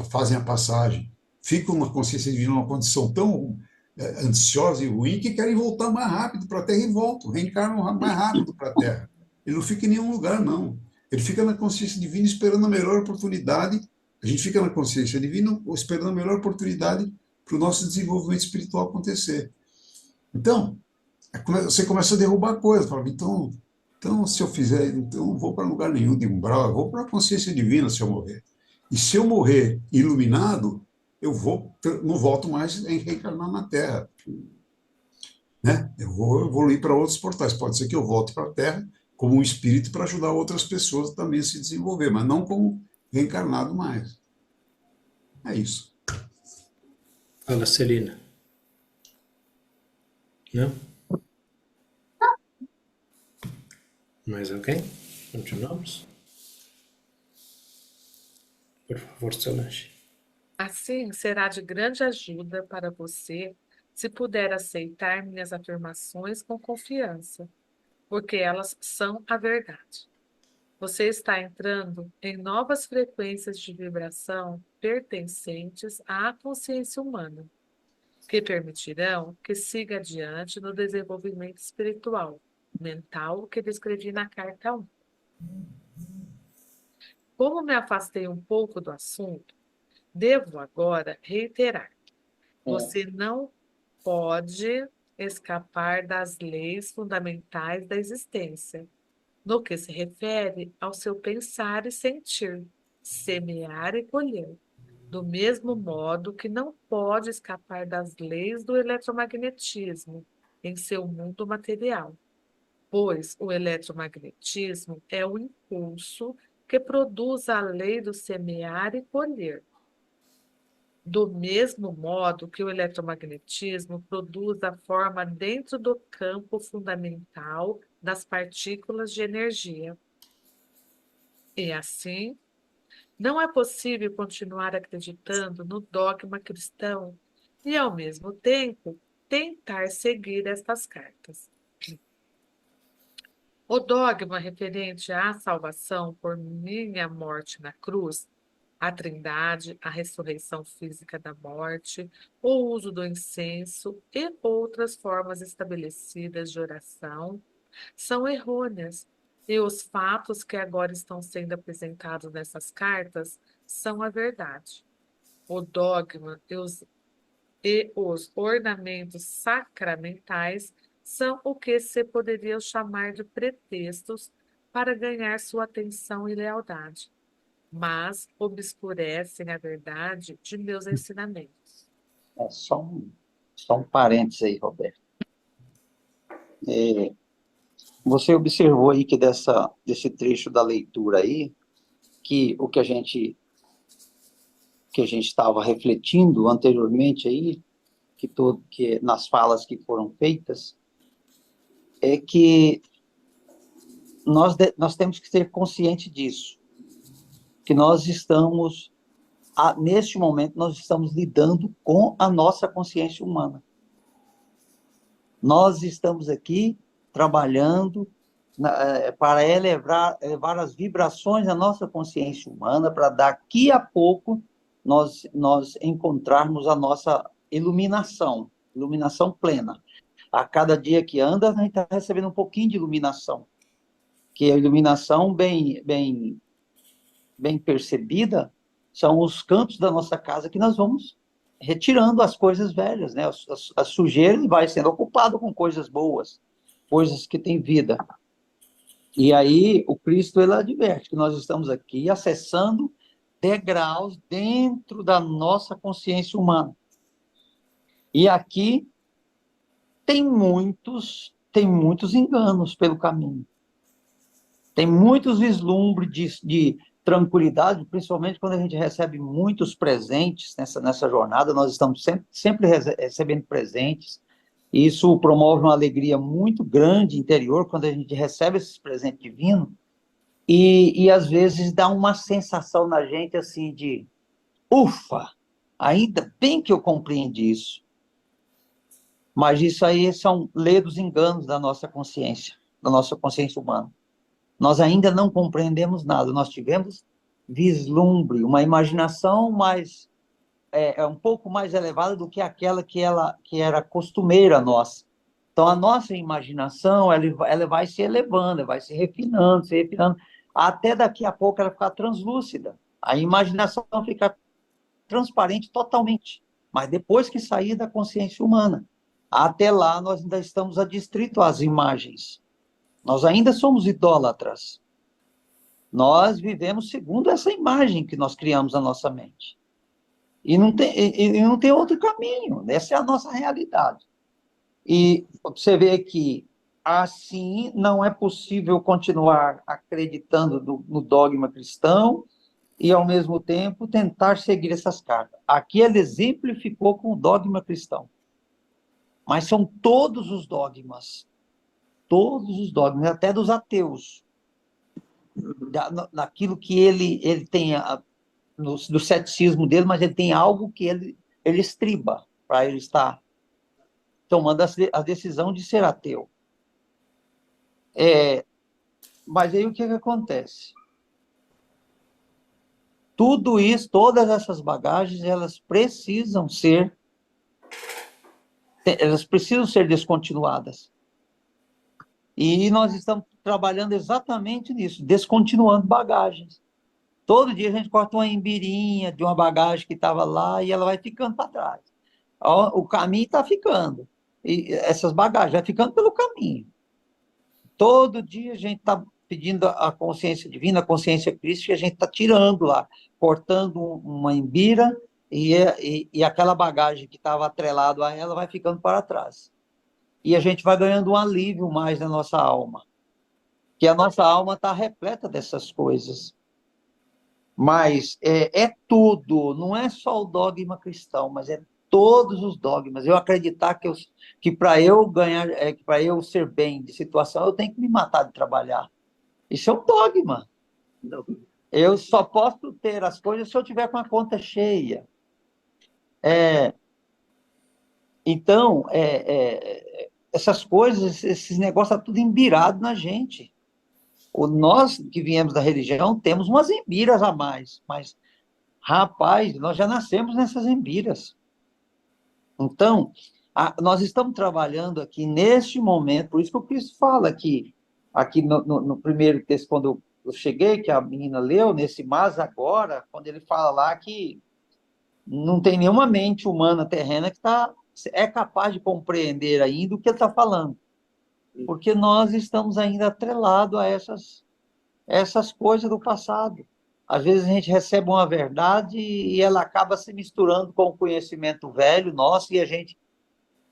fazem a passagem, ficam na consciência divina numa condição tão ansiosa e ruim que querem voltar mais rápido para a Terra e voltam, reencarnam mais rápido para a Terra. Ele não fica em nenhum lugar, não. Ele fica na consciência divina esperando a melhor oportunidade. A gente fica na consciência divina esperando a melhor oportunidade para o nosso desenvolvimento espiritual acontecer. Então, você começa a derrubar coisas. Fala, então, se eu fizer, então não vou para lugar nenhum de umbral, eu vou para a consciência divina se eu morrer. E se eu morrer iluminado, não volto mais a reencarnar na Terra. Né? Eu vou evoluir para outros portais. Pode ser que eu volte para a Terra como um espírito para ajudar outras pessoas também a se desenvolver, mas não como reencarnado mais. É isso. Fala, Celina. Não? Mais alguém? Continuamos? Por favor, Solange. Assim, será de grande ajuda para você se puder aceitar minhas afirmações com confiança, porque elas são a verdade. Você está entrando em novas frequências de vibração pertencentes à consciência humana, que permitirão que siga adiante no desenvolvimento espiritual, mental que descrevi na carta 1. Como me afastei um pouco do assunto, devo agora reiterar: você não pode escapar das leis fundamentais da existência, no que se refere ao seu pensar e sentir, semear e colher, do mesmo modo que não pode escapar das leis do eletromagnetismo em seu mundo material, pois o eletromagnetismo é o impulso que produz a lei do semear e colher. Do mesmo modo que o eletromagnetismo produz a forma dentro do campo fundamental das partículas de energia. E assim, não é possível continuar acreditando no dogma cristão e, ao mesmo tempo, tentar seguir estas cartas. O dogma referente à salvação por minha morte na cruz a Trindade, a ressurreição física da morte, o uso do incenso e outras formas estabelecidas de oração são errôneas, e os fatos que agora estão sendo apresentados nessas cartas são a verdade. O dogma e os ornamentos sacramentais são o que se poderia chamar de pretextos para ganhar sua atenção e lealdade, mas obscurecem a verdade de meus ensinamentos. Só um parênteses aí, Roberto. Você observou aí que desse trecho da leitura aí, que o que a gente estava refletindo anteriormente aí, que nas falas que foram feitas, é que nós temos que ser consciente disso, que neste momento, nós estamos lidando com a nossa consciência humana. Nós estamos aqui trabalhando para elevar as vibrações da nossa consciência humana, para daqui a pouco nós encontrarmos a nossa iluminação plena. A cada dia que anda, a gente está recebendo um pouquinho de iluminação, que a iluminação bem percebida são os cantos da nossa casa que nós vamos retirando as coisas velhas, né? A sujeira vai sendo ocupada com coisas boas, coisas que têm vida. E aí o Cristo, ele adverte que nós estamos aqui acessando degraus dentro da nossa consciência humana. E aqui tem muitos enganos pelo caminho. Tem muitos vislumbres de tranquilidade, principalmente quando a gente recebe muitos presentes nessa jornada. Nós estamos sempre recebendo presentes. Isso promove uma alegria muito grande interior quando a gente recebe esses presentes divinos, e às vezes dá uma sensação na gente assim de ufa, ainda bem que eu compreendi isso. Mas isso aí são ledos enganos da nossa consciência humana. Nós ainda não compreendemos nada, nós tivemos vislumbre, uma imaginação mais um pouco mais elevada do que aquela que era costumeira nossa. Então, a nossa imaginação, ela vai se elevando, vai se refinando, até daqui a pouco ela ficar translúcida. A imaginação fica transparente totalmente, mas depois que sair da consciência humana. Até lá, nós ainda estamos adstritos às imagens. Nós ainda somos idólatras. Nós vivemos segundo essa imagem que nós criamos na nossa mente. E não tem outro caminho. Essa é a nossa realidade. E você vê que assim não é possível continuar acreditando no dogma cristão e, ao mesmo tempo, tentar seguir essas cartas. Aqui ele exemplificou com o dogma cristão. Mas são todos os dogmas, até dos ateus, daquilo que ele tem do ceticismo dele, mas ele tem algo que ele estriba para ele estar tomando a decisão de ser ateu. Mas aí o que acontece? Tudo isso, todas essas bagagens, elas precisam ser descontinuadas. E nós estamos trabalhando exatamente nisso, descontinuando bagagens. Todo dia a gente corta uma embirinha de uma bagagem que estava lá e ela vai ficando para trás. O caminho está ficando. E essas bagagens vão ficando pelo caminho. Todo dia a gente está pedindo a consciência divina, a consciência crística, e a gente está tirando lá, cortando uma embira e aquela bagagem que estava atrelado a ela vai ficando para trás. E a gente vai ganhando um alívio mais na nossa alma. Que a nossa alma está repleta dessas coisas. Mas é tudo, não é só o dogma cristão, mas é todos os dogmas. Eu acreditar que para eu ganhar, para eu ser bem de situação, eu tenho que me matar de trabalhar. Isso é um dogma. Eu só posso ter as coisas se eu tiver com a conta cheia. Então, essas coisas, esses negócios, estão tudo embirado na gente. Nós que viemos da religião temos umas embiras a mais, mas Rapaz, nós já nascemos nessas embiras. Então, nós estamos trabalhando aqui neste momento, por isso que o Cristo fala aqui no primeiro texto, quando eu cheguei, que a menina leu, nesse mas agora, quando ele fala lá que não tem nenhuma mente humana terrena que é capaz de compreender ainda o que ele está falando, porque nós estamos ainda atrelados a essas coisas do passado. Às vezes a gente recebe uma verdade e ela acaba se misturando com o conhecimento velho nosso e a gente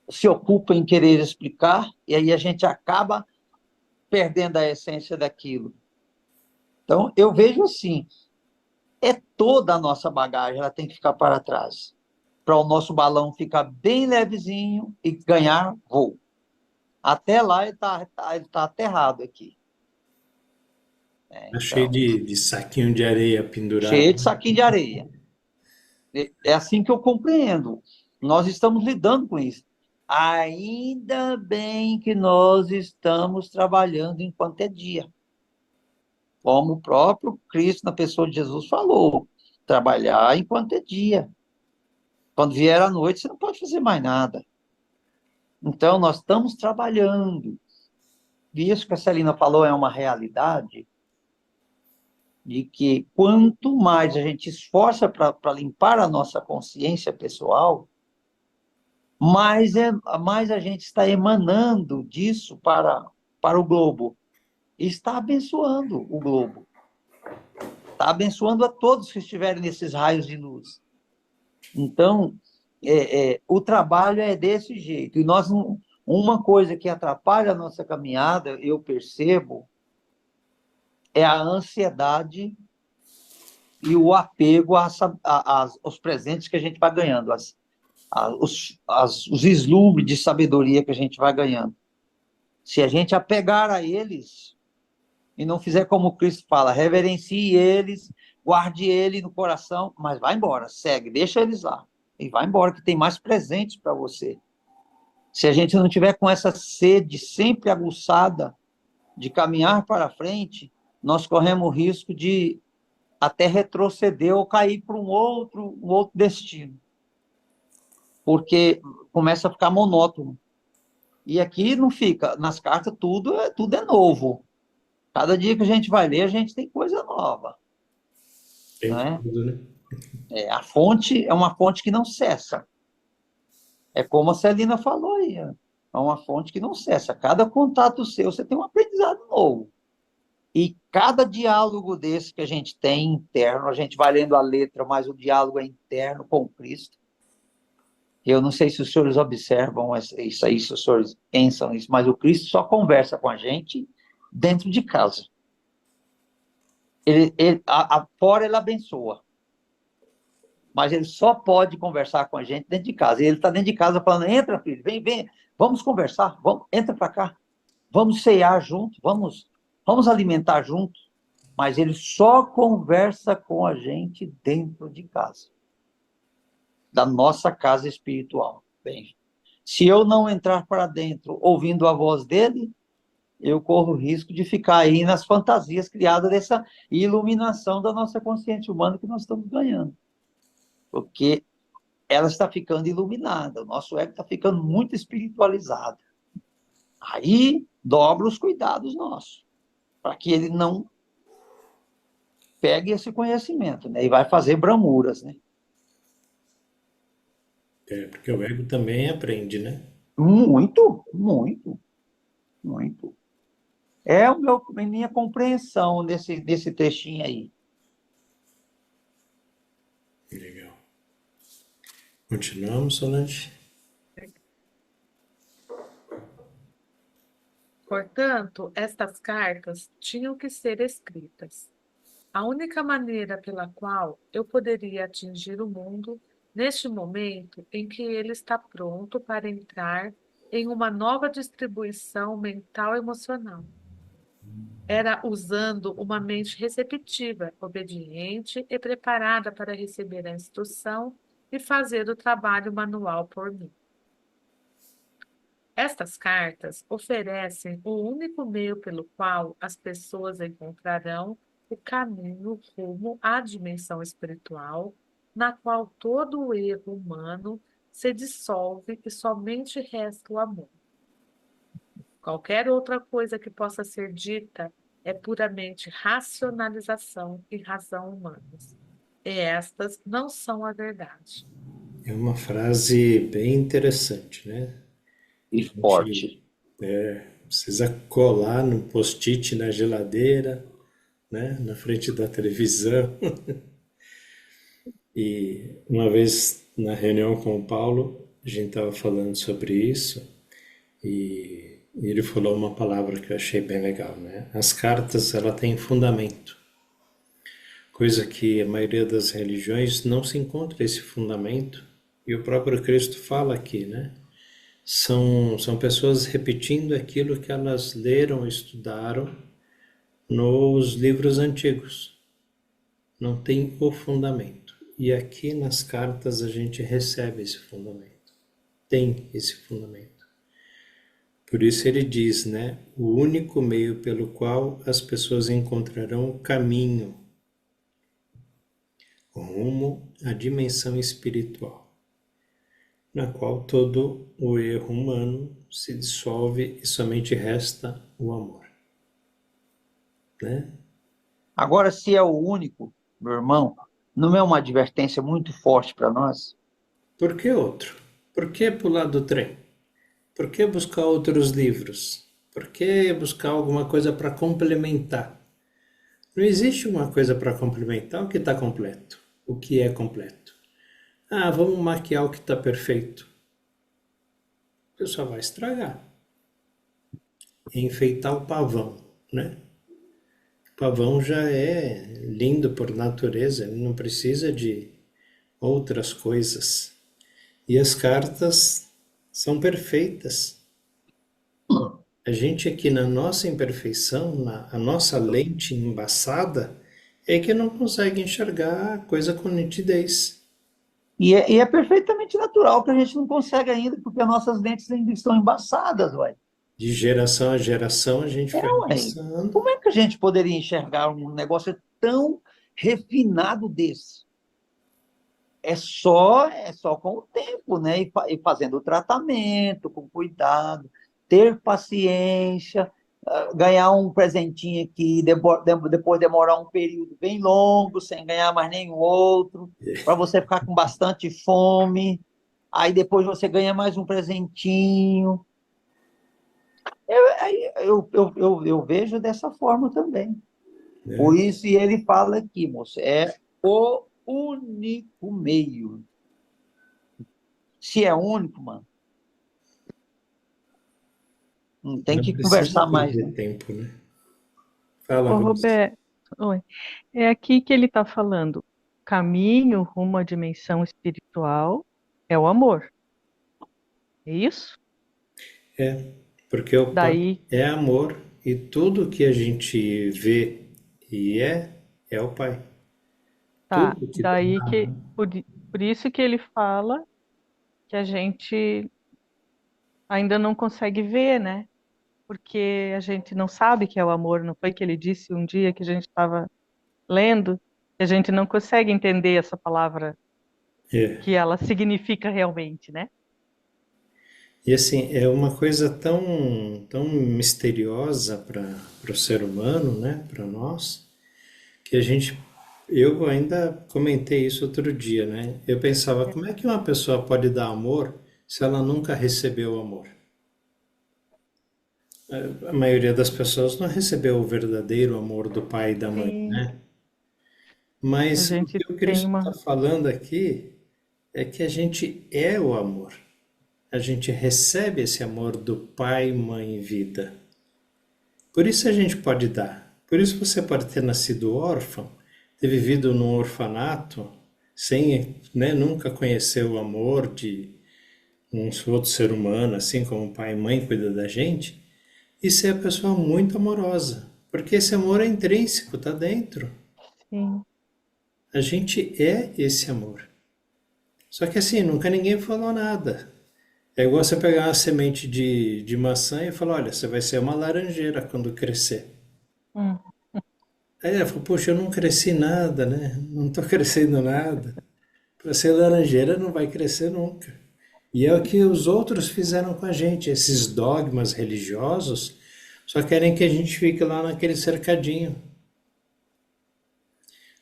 se ocupa em querer explicar e aí a gente acaba perdendo a essência daquilo. Então, eu vejo assim, toda a nossa bagagem, ela tem que ficar para trás, para o nosso balão ficar bem levezinho e ganhar voo. Até lá ele tá aterrado aqui. Tá cheio Então, de saquinho de areia pendurado. cheio de saquinho de areia. É assim que eu compreendo. Nós estamos lidando com isso. Ainda bem que nós estamos trabalhando enquanto é dia. Como o próprio Cristo, na pessoa de Jesus, falou. Trabalhar enquanto é dia. Quando vier a noite, você não pode fazer mais nada. Então, nós estamos trabalhando. E isso que a Celina falou é uma realidade de que quanto mais a gente esforça para limpar a nossa consciência pessoal, mais a gente está emanando disso para o globo. E está abençoando o globo. Está abençoando a todos que estiverem nesses raios de luz. Então, o trabalho é desse jeito. E uma coisa que atrapalha a nossa caminhada, eu percebo, é a ansiedade e o apego aos presentes que a gente vai ganhando, os vislumbres de sabedoria que a gente vai ganhando. Se a gente apegar a eles e não fizer como Cristo fala, reverencie eles, guarde ele no coração, mas vai embora, segue, deixa eles lá. E vai embora, que tem mais presentes para você. Se a gente não tiver com essa sede sempre aguçada de caminhar para frente, nós corremos o risco de até retroceder ou cair para um outro destino. Porque começa a ficar monótono. E aqui não fica, nas cartas tudo é novo. Cada dia que a gente vai ler, a gente tem coisa nova. Tem Né? tudo, né? A fonte é uma fonte que não cessa. É como a Celina falou aí, é uma fonte que não cessa. Cada contato seu, você tem um aprendizado novo. E cada diálogo desse que a gente tem interno, a gente vai lendo a letra, mas o diálogo é interno com Cristo. Eu não sei se os senhores observam isso aí, se os senhores pensam nisso, mas o Cristo só conversa com a gente dentro de casa. Fora ele abençoa. Mas ele só pode conversar com a gente dentro de casa. E ele está dentro de casa falando, entra, filho, vem, vamos conversar, entra para cá, vamos ceiar junto, vamos alimentar junto. Mas ele só conversa com a gente dentro de casa. Da nossa casa espiritual. Bem, se eu não entrar para dentro ouvindo a voz dele, eu corro o risco de ficar aí nas fantasias criadas dessa iluminação da nossa consciência humana que nós estamos ganhando. Porque ela está ficando iluminada, o nosso ego está ficando muito espiritualizado. Aí dobra os cuidados nossos, para que ele não pegue esse conhecimento, né? E vai fazer bramuras, né? Porque o ego também aprende, né? Muito, muito, muito. É a minha compreensão desse trechinho aí. Legal. Continuamos, Solange? Portanto, estas cartas tinham que ser escritas. A única maneira pela qual eu poderia atingir o mundo neste momento em que ele está pronto para entrar em uma nova distribuição mental e emocional era usando uma mente receptiva, obediente e preparada para receber a instrução e fazer o trabalho manual por mim. Estas cartas oferecem o único meio pelo qual as pessoas encontrarão o caminho rumo à dimensão espiritual na qual todo o erro humano se dissolve e somente resta o amor. Qualquer outra coisa que possa ser dita é puramente racionalização e razão humanas. E estas não são a verdade. É uma frase bem interessante, né? E A gente forte. precisa colar no post-it na geladeira, né? Na frente da televisão. E uma vez na reunião com o Paulo, a gente estava falando sobre isso e ele falou uma palavra que eu achei bem legal, né? As cartas, ela tem fundamento, coisa que a maioria das religiões não se encontra esse fundamento, e o próprio Cristo fala aqui, né? São pessoas repetindo aquilo que elas leram, estudaram nos livros antigos. Não tem o fundamento. E aqui nas cartas a gente recebe esse fundamento. Tem esse fundamento. Por isso ele diz, né? O único meio pelo qual as pessoas encontrarão o caminho rumo à dimensão espiritual, na qual todo o erro humano se dissolve e somente resta o amor. Né? Agora, se é o único, meu irmão, não é uma advertência muito forte para nós? Por que outro? Por que pular do trem? Por que buscar outros livros? Por que buscar alguma coisa para complementar? Não existe uma coisa para complementar o que está completo, o que é completo. Ah, vamos maquiar o que está perfeito. O pessoal vai estragar. Enfeitar o pavão, né? O pavão já é lindo por natureza, ele não precisa de outras coisas. E as cartas são perfeitas. A gente aqui na nossa imperfeição, a nossa lente embaçada, é que não consegue enxergar a coisa com nitidez. E é perfeitamente natural que a gente não consegue ainda, porque as nossas lentes ainda estão embaçadas, ué. De geração a geração a gente foi Ué. passando. Como é que a gente poderia enxergar um negócio tão refinado desse? É só com o tempo, né? E fazendo o tratamento, com cuidado, ter paciência, ganhar um presentinho aqui, depois demorar um período bem longo, sem ganhar mais nenhum outro, para você ficar com bastante fome, aí depois você ganha mais um presentinho. Eu vejo dessa forma também. Por isso, e ele fala aqui, moço, é o único meio. Se é único, mano, não tem Não que precisa conversar mais, perder né? tempo, né? Fala, Ô, Lúcia. Roberto, oi. É aqui que ele está falando. Caminho rumo à dimensão espiritual é o amor. É isso? É, porque o Pai Daí, é amor e tudo que a gente vê e é o Pai. tá. Tudo que está. Daí que, por isso que ele fala que a gente ainda não consegue ver, né? Porque a gente não sabe que é o amor. Não foi que ele disse um dia que a gente estava lendo, que a gente não consegue entender essa palavra É. que ela significa realmente, né? E assim, é uma coisa tão misteriosa para o ser humano, né? Para nós, que a gente. Eu ainda comentei isso outro dia, né? Eu pensava, como é que uma pessoa pode dar amor se ela nunca recebeu amor? A maioria das pessoas não recebeu o verdadeiro amor do pai e da mãe, Sim, né? a Mas o gente que o tem Cristo está uma. falando aqui é que a gente é o amor. A gente recebe esse amor do pai, mãe e vida. Por isso a gente pode dar. Por isso você pode ter nascido órfão, ter vivido num orfanato, sem, né, nunca conhecer o amor de um outro ser humano, assim como o pai e mãe cuidam da gente, e ser a pessoa muito amorosa. Porque esse amor é intrínseco, está dentro. Sim, A gente é esse amor. Só que assim, nunca ninguém falou nada. É igual você pegar uma semente de maçã e falar, olha, você vai ser uma laranjeira quando crescer. hum, Aí ela falou, poxa, eu não cresci nada, né? Não estou crescendo nada. Para ser laranjeira não vai crescer nunca. E é o que os outros fizeram com a gente. Esses dogmas religiosos só querem que a gente fique lá naquele cercadinho.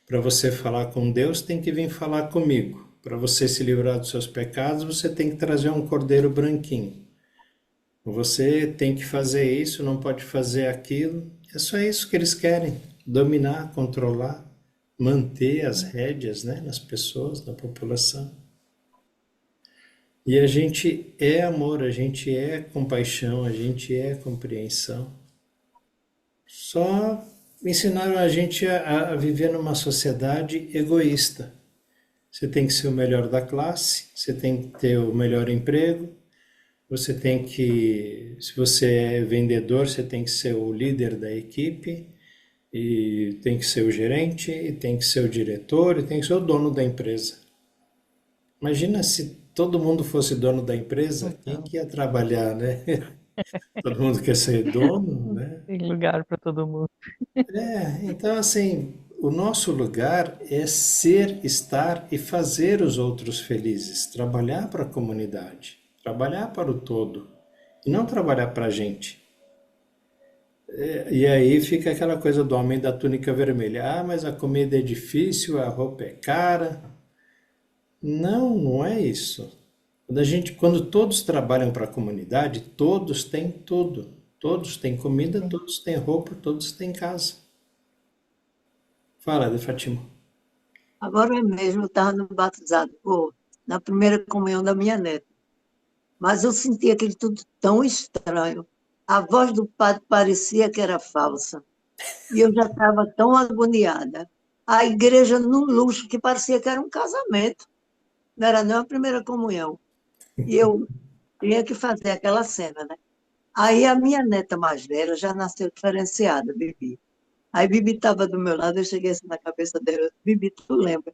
Para você falar com Deus, tem que vir falar comigo. Para você se livrar dos seus pecados, você tem que trazer um cordeiro branquinho. Você tem que fazer isso, não pode fazer aquilo. É só isso que eles querem: dominar, controlar, manter as rédeas, né, nas pessoas, na população. E a gente é amor, a gente é compaixão, a gente é compreensão. Só ensinaram a gente a viver numa sociedade egoísta. Você tem que ser o melhor da classe, você tem que ter o melhor emprego, você tem que, se você é vendedor, você tem que ser o líder da equipe, e tem que ser o gerente, e tem que ser o diretor, e tem que ser o dono da empresa. Imagina se todo mundo fosse dono da empresa, quem que ia trabalhar, né? Todo mundo quer ser dono, né? Tem lugar para todo mundo. Então assim, o nosso lugar é ser, estar e fazer os outros felizes, trabalhar para a comunidade, trabalhar para o todo, e não trabalhar para a gente. E aí fica aquela coisa do homem da túnica vermelha. Ah, mas a comida é difícil, a roupa é cara. Não, não é isso. Quando todos trabalham para a comunidade, todos têm tudo. Todos têm comida, todos têm roupa, todos têm casa. Fala, de Fatima. Agora mesmo eu estava no batizado, na primeira comunhão da minha neta. Mas eu senti aquele tudo tão estranho. A voz do padre parecia que era falsa. E eu já estava tão agoniada. A igreja num luxo que parecia que era um casamento. Não era nem a primeira comunhão. E eu tinha que fazer aquela cena, né? Aí a minha neta mais velha já nasceu diferenciada, Bibi. Aí Bibi estava do meu lado, eu cheguei assim na cabeça dela, Bibi, tu lembra?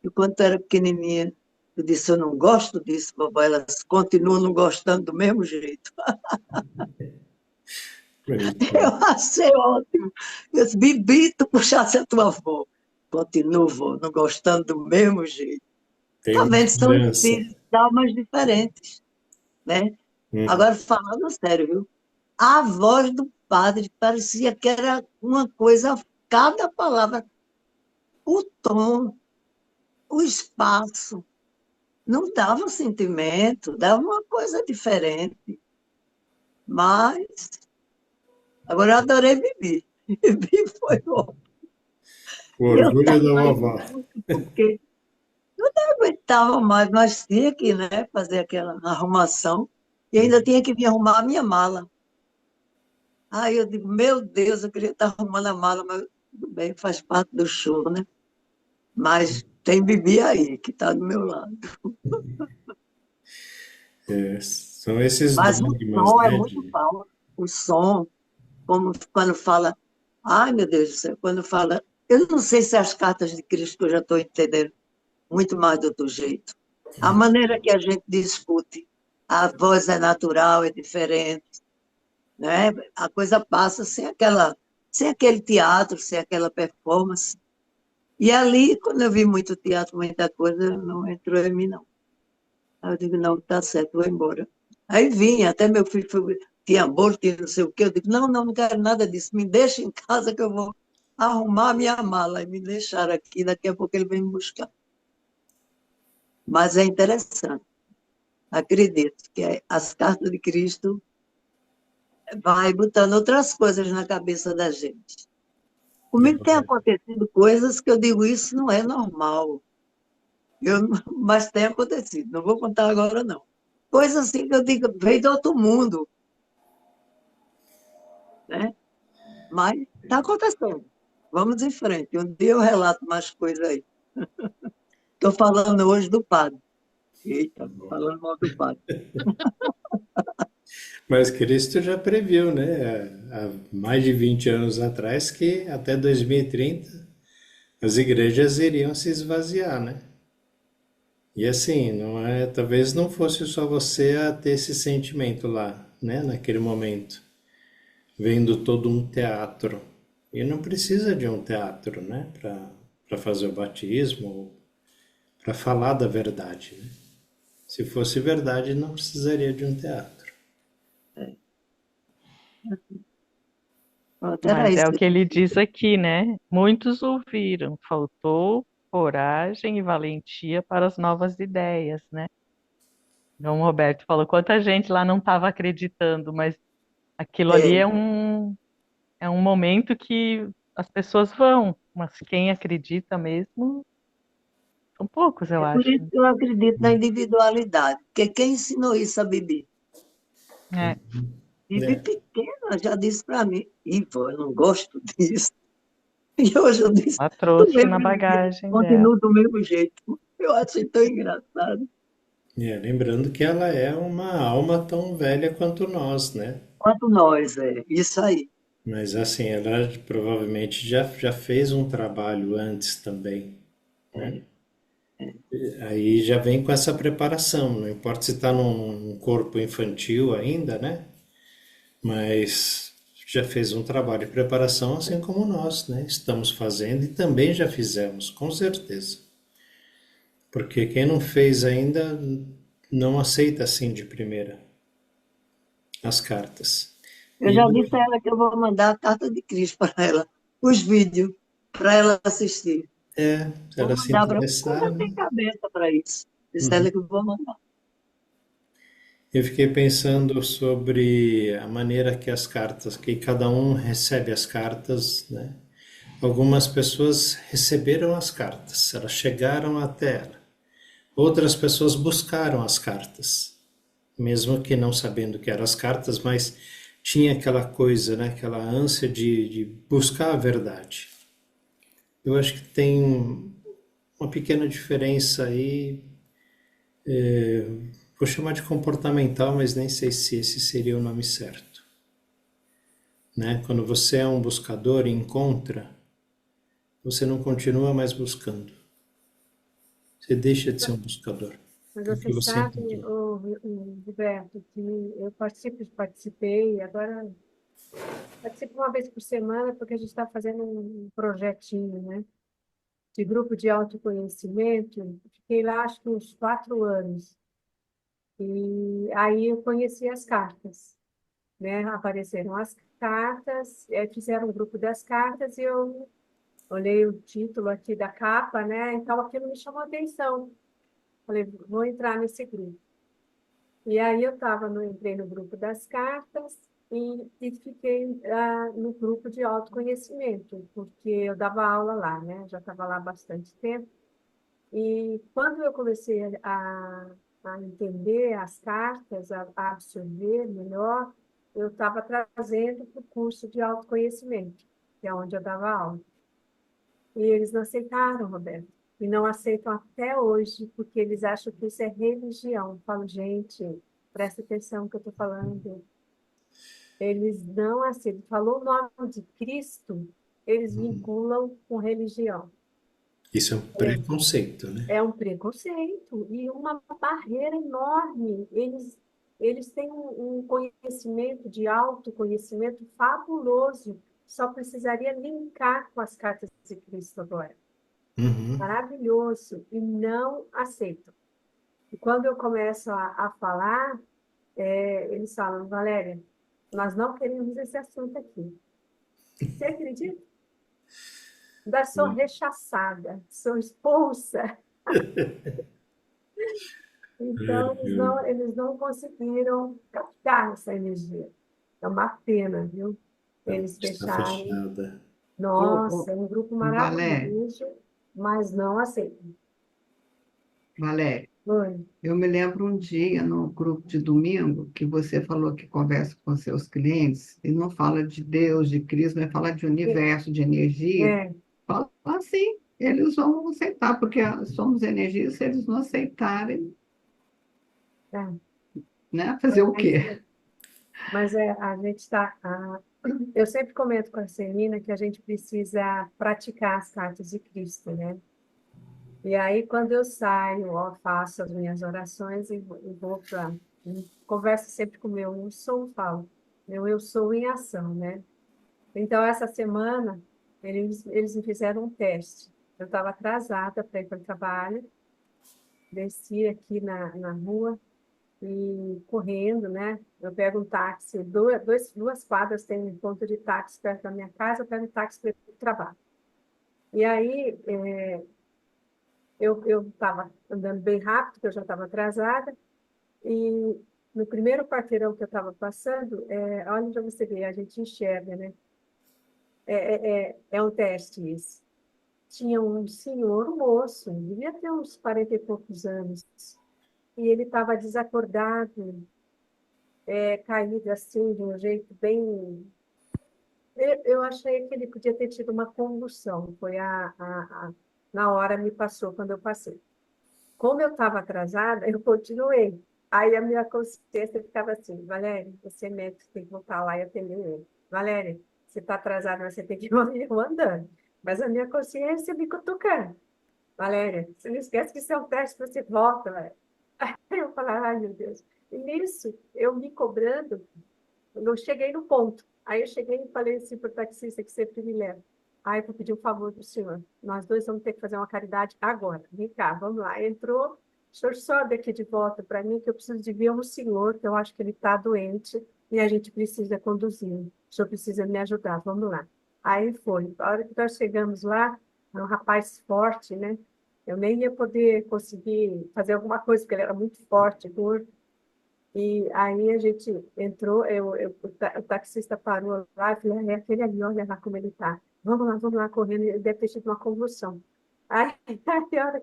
E quando tu era pequenininha, eu disse, eu não gosto disso, vovó. Elas continuam não gostando do mesmo jeito. Eu achei ótimo. Eu disse, Bibi, tu puxasse a tua avó. Continuo, vó, não gostando do mesmo jeito. Tem Tá uma vendo? São esperança. espíritos de almas diferentes, né? Hum. Agora, falando sério, viu? A voz do padre parecia que era uma coisa, cada palavra, o tom, o espaço, não dava sentimento, dava uma coisa diferente. Mas, agora eu adorei Bibi. Bibi foi bom. O Eu orgulho estava da rindo vovó. muito porque eu não aguentava mais, mas tinha que, né, fazer aquela arrumação e ainda tinha que vir arrumar a minha mala. Aí eu digo, meu Deus, eu queria estar arrumando a mala, mas tudo bem, faz parte do show, né? Mas tem Bibi aí, que está do meu lado. São esses Mas o dogmas, som é né? muito bom. O som, como quando fala, ai meu Deus do céu, quando fala, eu não sei se as cartas de Cristo eu já estou entendendo muito mais do outro jeito. A maneira que a gente discute, a voz é natural, é diferente, né? A coisa passa sem aquele teatro, sem aquela performance. E ali, quando eu vi muito teatro, muita coisa, não entrou em mim, não. Aí eu digo, não, tá certo, vou embora. Aí vim, até meu filho tinha bolo, tinha não sei o quê. Eu digo, não, não, não quero nada disso, me deixa em casa que eu vou arrumar a minha mala. E me deixaram aqui, daqui a pouco ele vem me buscar. Mas é interessante, acredito que as cartas de Cristo vai botando outras coisas na cabeça da gente. Comigo tem acontecido coisas que eu digo, isso não é normal. Mas tem acontecido, não vou contar agora, não. Coisa assim que eu digo, veio de outro mundo, né? Mas está acontecendo. Vamos em frente. Um dia eu relato mais coisas aí. Estou falando hoje do padre. Eita, falando mal do padre. Mas Cristo já previu, né, há mais de 20 anos atrás, que até 2030 as igrejas iriam se esvaziar, né? E assim, não é, talvez não fosse só você a ter esse sentimento lá, né, naquele momento, vendo todo um teatro. E não precisa de um teatro, né, para fazer o batismo, para falar da verdade, né? Se fosse verdade, não precisaria de um teatro. Pronto, era Mas isso é o que que eu ele queria. diz aqui, né? Muitos ouviram, faltou coragem e valentia para as novas ideias, né? Então, o Roberto falou, quanta gente lá não estava acreditando, mas aquilo ali É, é um momento que as pessoas vão, mas quem acredita mesmo são poucos, eu é por acho. isso que eu acredito na individualidade, porque quem ensinou isso a Bibi? É, Bibi É, pequena já disse para mim, Ivo, eu não gosto disso. E hoje eu disse, ela do trouxe na mesmo jeito, bagagem dela. continuo do mesmo jeito. Eu achei tão engraçado. lembrando que ela é uma alma tão velha quanto nós, né? Quanto nós, é, isso aí. Mas assim, ela provavelmente já fez um trabalho antes também, né? Aí já vem com essa preparação, não importa se está num corpo infantil ainda, né? Mas já fez um trabalho de preparação, assim como nós, né? Estamos fazendo e também já fizemos, com certeza. Porque quem não fez ainda não aceita assim de primeira as cartas. Eu E já disse a ela que eu vou mandar a carta de Cristo para ela, os vídeos, para ela assistir. se Vou ela se mandar para ela, porque interessar, ela tem né? cabeça para isso. Disse a ela Uhum. que eu vou mandar. Eu fiquei pensando sobre a maneira que as cartas, que cada um recebe as cartas, né? Algumas pessoas receberam as cartas, elas chegaram até ela. Outras pessoas buscaram as cartas, mesmo que não sabendo que eram as cartas, mas tinha aquela coisa, né? Aquela ânsia de buscar a verdade. Eu acho que tem uma pequena diferença aí, vou chamar de comportamental, mas nem sei se esse seria o nome certo, né? Quando você é um buscador e encontra, você não continua mais buscando. Você deixa de ser um buscador, Mas você porque você sabe, encontrou. Roberto, que eu participei, agora participo uma vez por semana, porque a gente está fazendo um projetinho, né, de grupo de autoconhecimento. Fiquei lá, acho que uns 4 anos. E aí eu conheci as cartas, né? Apareceram as cartas, fizeram um grupo das cartas e eu olhei o título aqui da capa, né? Então aquilo me chamou a atenção. Falei, vou entrar nesse grupo. E aí eu entrei no grupo das cartas e fiquei no grupo de autoconhecimento, porque eu dava aula lá, né? Já estava lá há bastante tempo. E quando eu comecei a entender as cartas, a absorver melhor, eu estava trazendo para o curso de autoconhecimento, que é onde eu dava aula. E eles não aceitaram, Roberto. E não aceitam até hoje, porque eles acham que isso é religião. Eu falo, gente, presta atenção no que eu estou falando. Eles não aceitam. Falou o nome de Cristo, eles vinculam com religião. Isso é um preconceito, né? É um preconceito e uma barreira enorme. Eles têm um conhecimento de autoconhecimento fabuloso. Só precisaria linkar com as cartas de Cristo agora. Uhum. Maravilhoso. E não aceitam. E quando eu começo a falar, eles falam, Valéria, nós não queremos esse assunto aqui. Você acredita? Ainda sou rechaçada, sou expulsa. Então, eles não conseguiram captar essa energia. É uma pena, viu? Eles Está fecharam. fechada. Nossa, é um grupo Valéria, maravilhoso, mas não aceitam. Valéria, Oi. eu me lembro um dia no grupo de domingo que você falou que conversa com seus clientes e não fala de Deus, de Cristo, mas fala de universo, de energia. É, Fala assim, eles vão aceitar, porque somos energia, se eles não aceitarem, é, né? Fazer o mas, quê? a gente está. Eu sempre comento com a Celina que a gente precisa praticar as cartas de Cristo, né? E aí, quando eu saio, ó, faço as minhas orações e vou para. Converso sempre com o meu eu sou, falo. Meu eu sou em ação, né? Então, essa semana, eles me fizeram um teste. Eu estava atrasada para ir para o trabalho, desci aqui na rua e correndo, né? Eu pego um táxi, duas quadras tem um ponto de táxi perto da minha casa, eu pego um táxi para ir para o trabalho. E aí eu estava andando bem rápido, porque eu já estava atrasada, e no primeiro quarteirão que eu estava passando, olha para você ver, a gente enxerga, né? É um teste isso. Tinha um senhor, um moço, devia ter uns 40 e poucos anos, e ele estava desacordado, caído assim, de um jeito bem. Eu achei que ele podia ter tido uma convulsão, foi na hora me passou, quando eu passei. Como eu estava atrasada, eu continuei. Aí a minha consciência ficava assim, Valéria, você é médico, tem que voltar lá e atender ele. Valéria, você está atrasada, mas você tem que ir andando. Mas a minha consciência me cutucando. Valéria, você não esquece que isso é um teste, você volta, Valéria. Aí eu falava, ai meu Deus. E nisso, eu me cobrando, eu cheguei no ponto. Aí eu cheguei e falei assim para o taxista que sempre me leva. Aí eu vou pedir um favor para o senhor. Nós dois vamos ter que fazer uma caridade agora. Vem cá, vamos lá. Entrou, o senhor sobe aqui de volta para mim, que eu preciso de ver um senhor, que eu acho que ele está doente e a gente precisa conduzi-lo. O senhor precisa me ajudar, vamos lá. Aí foi. A hora que nós chegamos lá, é um rapaz forte, né? Eu nem ia poder conseguir fazer alguma coisa, porque ele era muito forte, gordo. E aí a gente entrou, o taxista parou lá, eu falei, é aquele ali, olha lá como ele está. Vamos lá, correndo, ele deve ter tido uma convulsão. Aí, a hora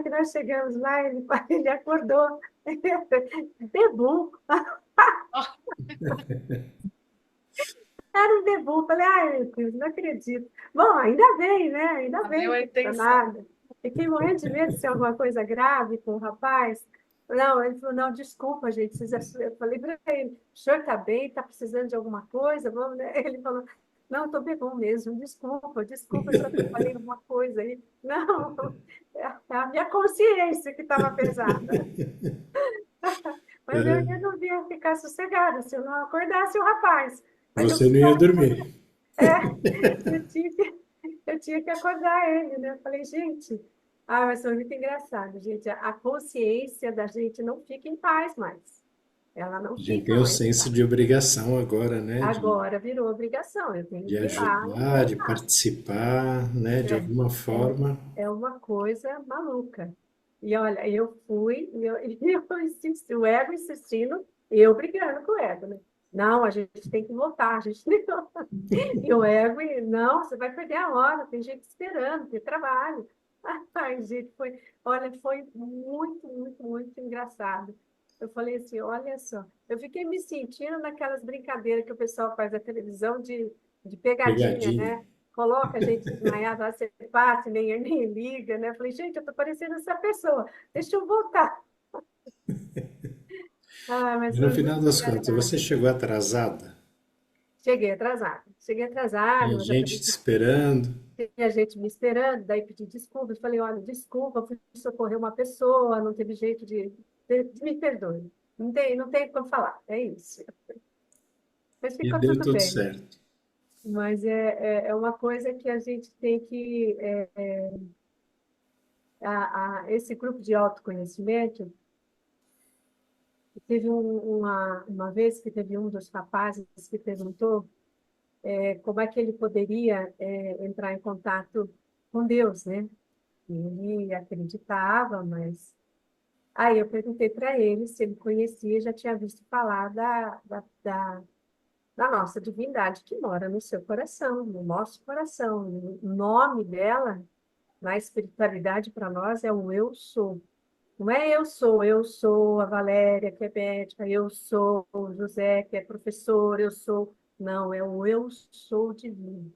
que nós chegamos lá, ele acordou. Bebum, era um bebum. Falei, ai, meu Deus, não acredito. Bom, ainda bem, né? Ainda Deu a bem, não intenção. nada. Fiquei morrendo de medo de ser alguma coisa grave com o rapaz. Não, ele falou, não, desculpa, gente. Eu falei para ele, o senhor está bem? Está precisando de alguma coisa? Vamos, né? Ele falou, não, estou bebum mesmo, desculpa se eu falei alguma coisa aí. Não, é a minha consciência que estava pesada. Mas eu É, resolvi ficar sossegada se eu não acordasse o rapaz. Mas eu você não ia dormir. eu tinha que acordar ele, né? Eu falei, gente, mas foi muito engraçado, gente. A consciência da gente não fica em paz mais. Ela não A gente fica tem o mais em senso paz. de obrigação agora, né? Agora virou obrigação. Eu tenho De que ir lá e ajudar, de voltar. participar, né? De alguma forma. É uma coisa maluca. E olha, eu fui, e eu insisti, o ego insistindo, eu brigando com o ego, né? Não, a gente tem que voltar, a gente tem que voltar. E o ego, não, você vai perder a hora, tem gente esperando, tem trabalho. Ai, gente, olha, foi muito, muito, muito engraçado. Eu falei assim, olha só, eu fiquei me sentindo naquelas brincadeiras que o pessoal faz na televisão de pegadinha, Pegadinha. né? Coloca a gente desmaiado lá, você passa, nem liga, né? Eu falei, gente, eu tô parecendo essa pessoa, deixa eu voltar. Ah, mas E no foi final muito das contas, engraçado. você chegou atrasada? Cheguei atrasada, Tinha mas eu gente falei, te esperando? tinha gente me esperando, daí pedi desculpa, eu falei, olha, desculpa, eu fui socorrer uma pessoa, não teve jeito de me perdoe. Não tem como falar, é isso. Mas E ficou deu tudo tudo bem. certo. Mas é uma coisa que a gente tem que. Esse grupo de autoconhecimento, teve uma vez que teve um dos rapazes que perguntou como é que ele poderia entrar em contato com Deus, né? E ele acreditava, mas. Aí eu perguntei para ele se ele conhecia, já tinha visto falar da nossa divindade que mora no seu coração, no nosso coração. O nome dela, na espiritualidade para nós, é o eu sou. Não é eu sou a Valéria, que é médica, eu sou o José, que é professor, eu sou. Não, é o eu sou divino.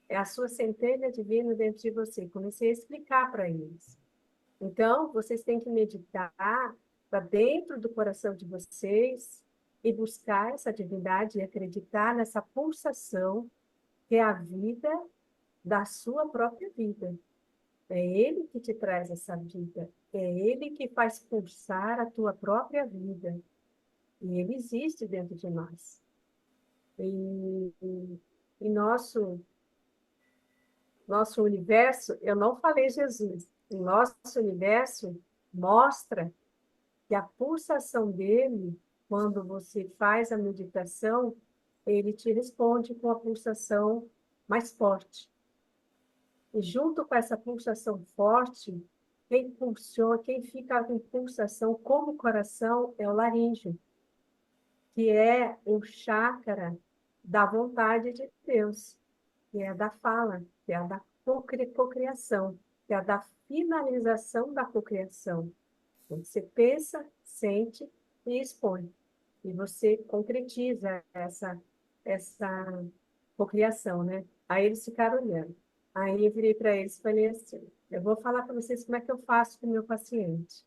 É a sua centelha divina dentro de você. Comecei a explicar para eles. Então, vocês têm que meditar para dentro do coração de vocês e buscar essa divindade e acreditar nessa pulsação que é a vida da sua própria vida. É Ele que te traz essa vida. É Ele que faz pulsar a tua própria vida. E Ele existe dentro de nós. E nosso universo, eu não falei Jesus, o nosso universo mostra que a pulsação dele, quando você faz a meditação, ele te responde com a pulsação mais forte. E junto com essa pulsação forte, quem pulsiona, quem fica com pulsação como coração é o laríngeo, que é o chakra da vontade de Deus, que é da fala, que é da cocriação, que é da finalização da cocriação. Você pensa, sente e expõe. E você concretiza essa cocriação, né? Aí eles ficaram olhando. Aí eu virei para eles e falei assim, eu vou falar para vocês como é que eu faço com o meu paciente.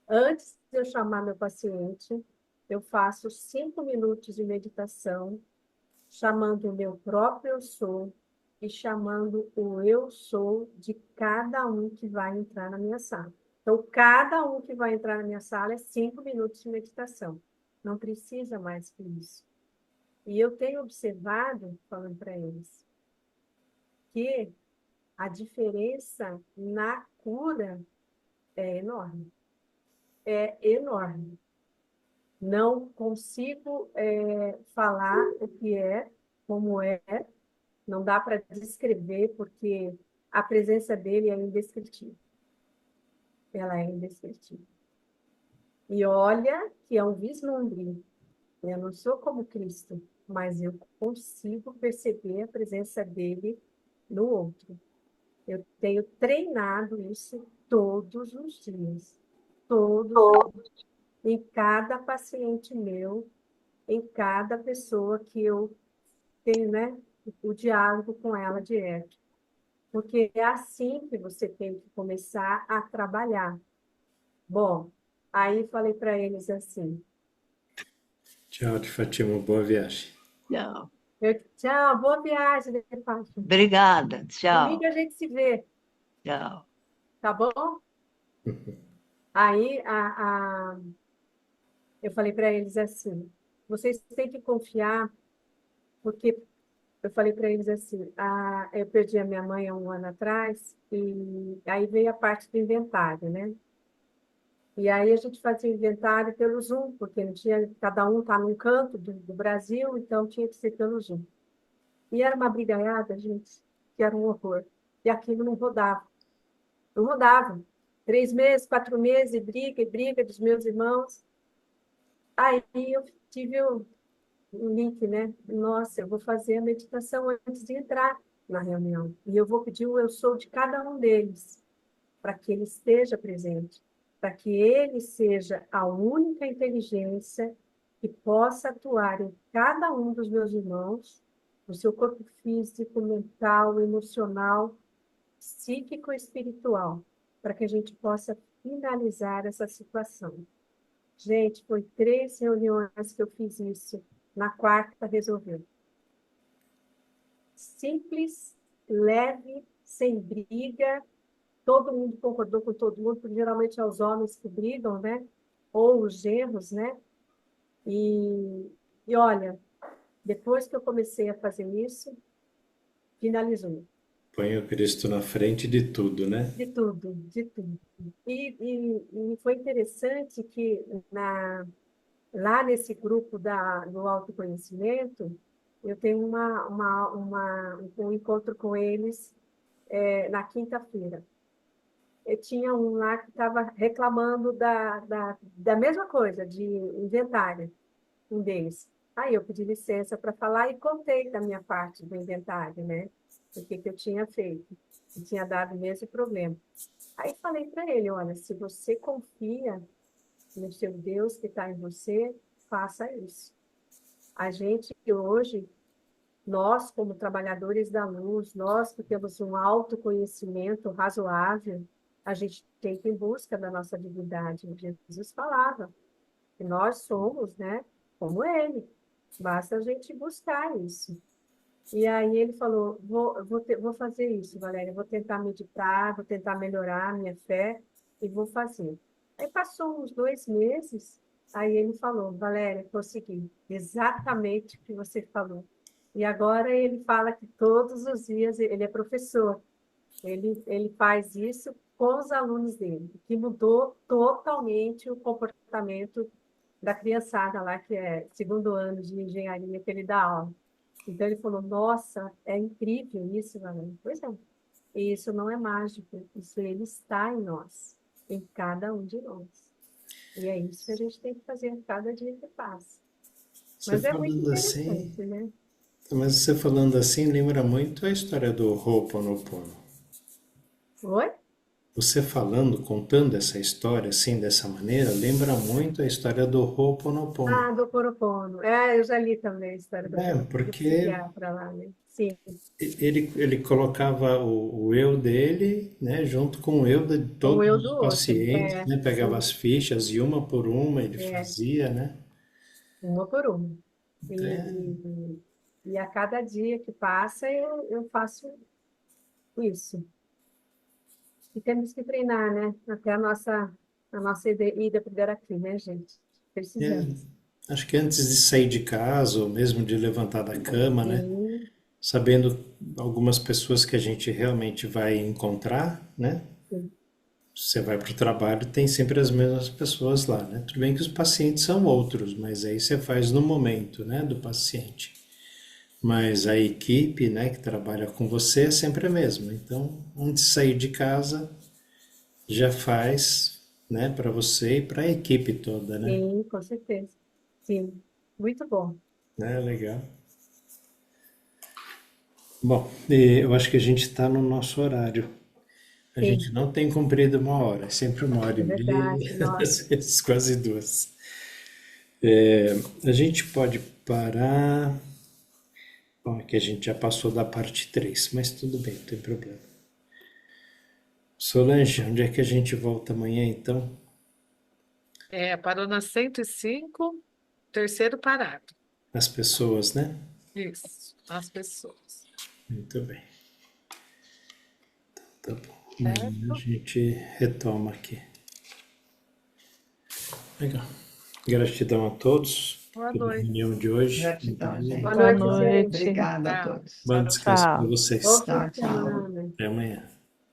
Antes de eu chamar meu paciente, eu faço 5 minutos de meditação, chamando o meu próprio eu sou e chamando o eu sou de cada um que vai entrar na minha sala. Então, cada um que vai entrar na minha sala é 5 minutos de meditação. Não precisa mais que isso. E eu tenho observado, falando para eles, que a diferença na cura é enorme. É enorme. Não consigo falar o que é, como é, não dá para descrever, porque a presença dele é indescritível. Ela é indescritível. E olha que é um vislumbre. Eu não sou como Cristo, mas eu consigo perceber a presença dele no outro. Eu tenho treinado isso todos os dias. Todos os dias. Em cada paciente meu, em cada pessoa que eu tenho, né, o diálogo com ela direto. Porque é assim que você tem que começar a trabalhar. Bom, aí falei para eles assim, Tchau, de Fátima, boa viagem. Tchau. tchau, boa viagem, né, Fátima? Obrigada. Tchau. Domingo a gente se vê, Tchau. tá bom? Aí eu falei para eles assim, vocês têm que confiar, porque eu falei para eles assim, eu perdi a minha mãe há um ano atrás, e aí veio a parte do inventário, né? E aí a gente fazia inventário pelo Zoom, porque não tinha, cada um está num canto do Brasil, então tinha que ser pelo Zoom. E era uma brigaiada, gente, que era um horror. E aquilo não rodava. Não rodava. 3 meses, 4 meses, e briga dos meus irmãos. Aí eu tive um link, né? Nossa, eu vou fazer a meditação antes de entrar na reunião. E eu vou pedir o eu sou de cada um deles, para que ele esteja presente, para que ele seja a única inteligência que possa atuar em cada um dos meus irmãos, no seu corpo físico, mental, emocional, psíquico e espiritual, para que a gente possa finalizar essa situação. Gente, foi 3 reuniões que eu fiz isso. Na 4ª resolveu. Simples, leve, sem briga. Todo mundo concordou com todo mundo, porque geralmente é os homens que brigam, né? Ou os genros, né? E olha, depois que eu comecei a fazer isso, finalizou. Põe o Cristo na frente de tudo, né? De tudo, de tudo. E foi interessante que lá nesse grupo do autoconhecimento, eu tenho um encontro com eles na quinta-feira. Eu tinha um lá que estava reclamando da mesma coisa, de inventário, um deles. Aí eu pedi licença para falar e contei da minha parte do inventário, né? O que eu tinha feito, que tinha dado o mesmo problema. Aí falei para ele, olha, se você confia no seu Deus que está em você, faça isso. A gente hoje, nós como trabalhadores da luz, nós que temos um autoconhecimento razoável, a gente tem que ir em busca da nossa divindade. Jesus falava que nós somos, né, como ele. Basta a gente buscar isso. E aí ele falou, vou fazer isso, Valéria, vou tentar meditar, vou tentar melhorar a minha fé e vou fazer. Aí passou uns 2 meses, aí ele falou, Valéria, consegui, exatamente o que você falou. E agora ele fala que todos os dias, ele é professor, ele faz isso com os alunos dele, que mudou totalmente o comportamento da criançada lá, que é segundo ano de engenharia que ele dá aula. Então ele falou, nossa, é incrível isso, Valente. Pois é, e isso não é mágico, isso ele está em nós, em cada um de nós. E é isso que a gente tem que fazer a cada dia que passa. Você Mas é muito falando assim, interessante, né? mas você falando assim lembra muito a história do Ho'oponopono. Oi? Você falando, contando essa história assim, dessa maneira, lembra muito a história do Ho'oponopono. Ah, do Ho'oponopono. É, eu já li também a história do Porque psiquiatra lá, né? Sim, ele colocava o eu dele, né, junto com o eu de o todos eu do os outro. pacientes, É, né, pegava sim, as fichas e uma por uma ele é, fazia, né? uma por uma. E, É, e a cada dia que passa, eu faço isso. E temos que treinar, né? Até a nossa ida para o Garaqui, né, gente? é, Precisamos. acho que antes de sair de casa, ou mesmo de levantar da cama, né? Sim, Sabendo algumas pessoas que a gente realmente vai encontrar, né? sim. Você vai para o trabalho, tem sempre as mesmas pessoas lá, né? Tudo bem que os pacientes são outros, mas aí você faz no momento, né, do paciente. Mas a equipe, né, que trabalha com você é sempre a mesma. Então, antes de sair de casa, já faz, né, para você e para a equipe toda, né? Sim, com certeza. Sim, muito bom. É legal. Bom, e eu acho que a gente está no nosso horário. A gente Sim, não tem cumprido uma hora, é sempre uma hora e é meia, verdade. Nossa, às vezes quase duas. A gente pode parar. Bom, aqui a gente já passou da parte 3, mas tudo bem, não tem problema. Solange, onde é que a gente volta amanhã então? Parou na 105, terceiro parágrafo. As pessoas, né? Isso, as pessoas. Muito bem. Tá bom. Amanhã a Certo? gente retoma aqui. Legal. Gratidão a todos Boa pela noite. reunião de hoje. Muito Gratidão, bom. boa gente. Boa noite, noite. gente. Obrigada a Tchau. todos. Bom descanso para Tchau. vocês. Bom fim Tchau, de tchau. semana. Até amanhã.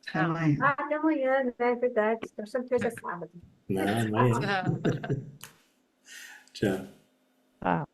Até Tchau. amanhã. Ah, até amanhã, né? É verdade. Estou achando que hoje é sábado. Não, amanhã. Tchau. Tchau. Tchau.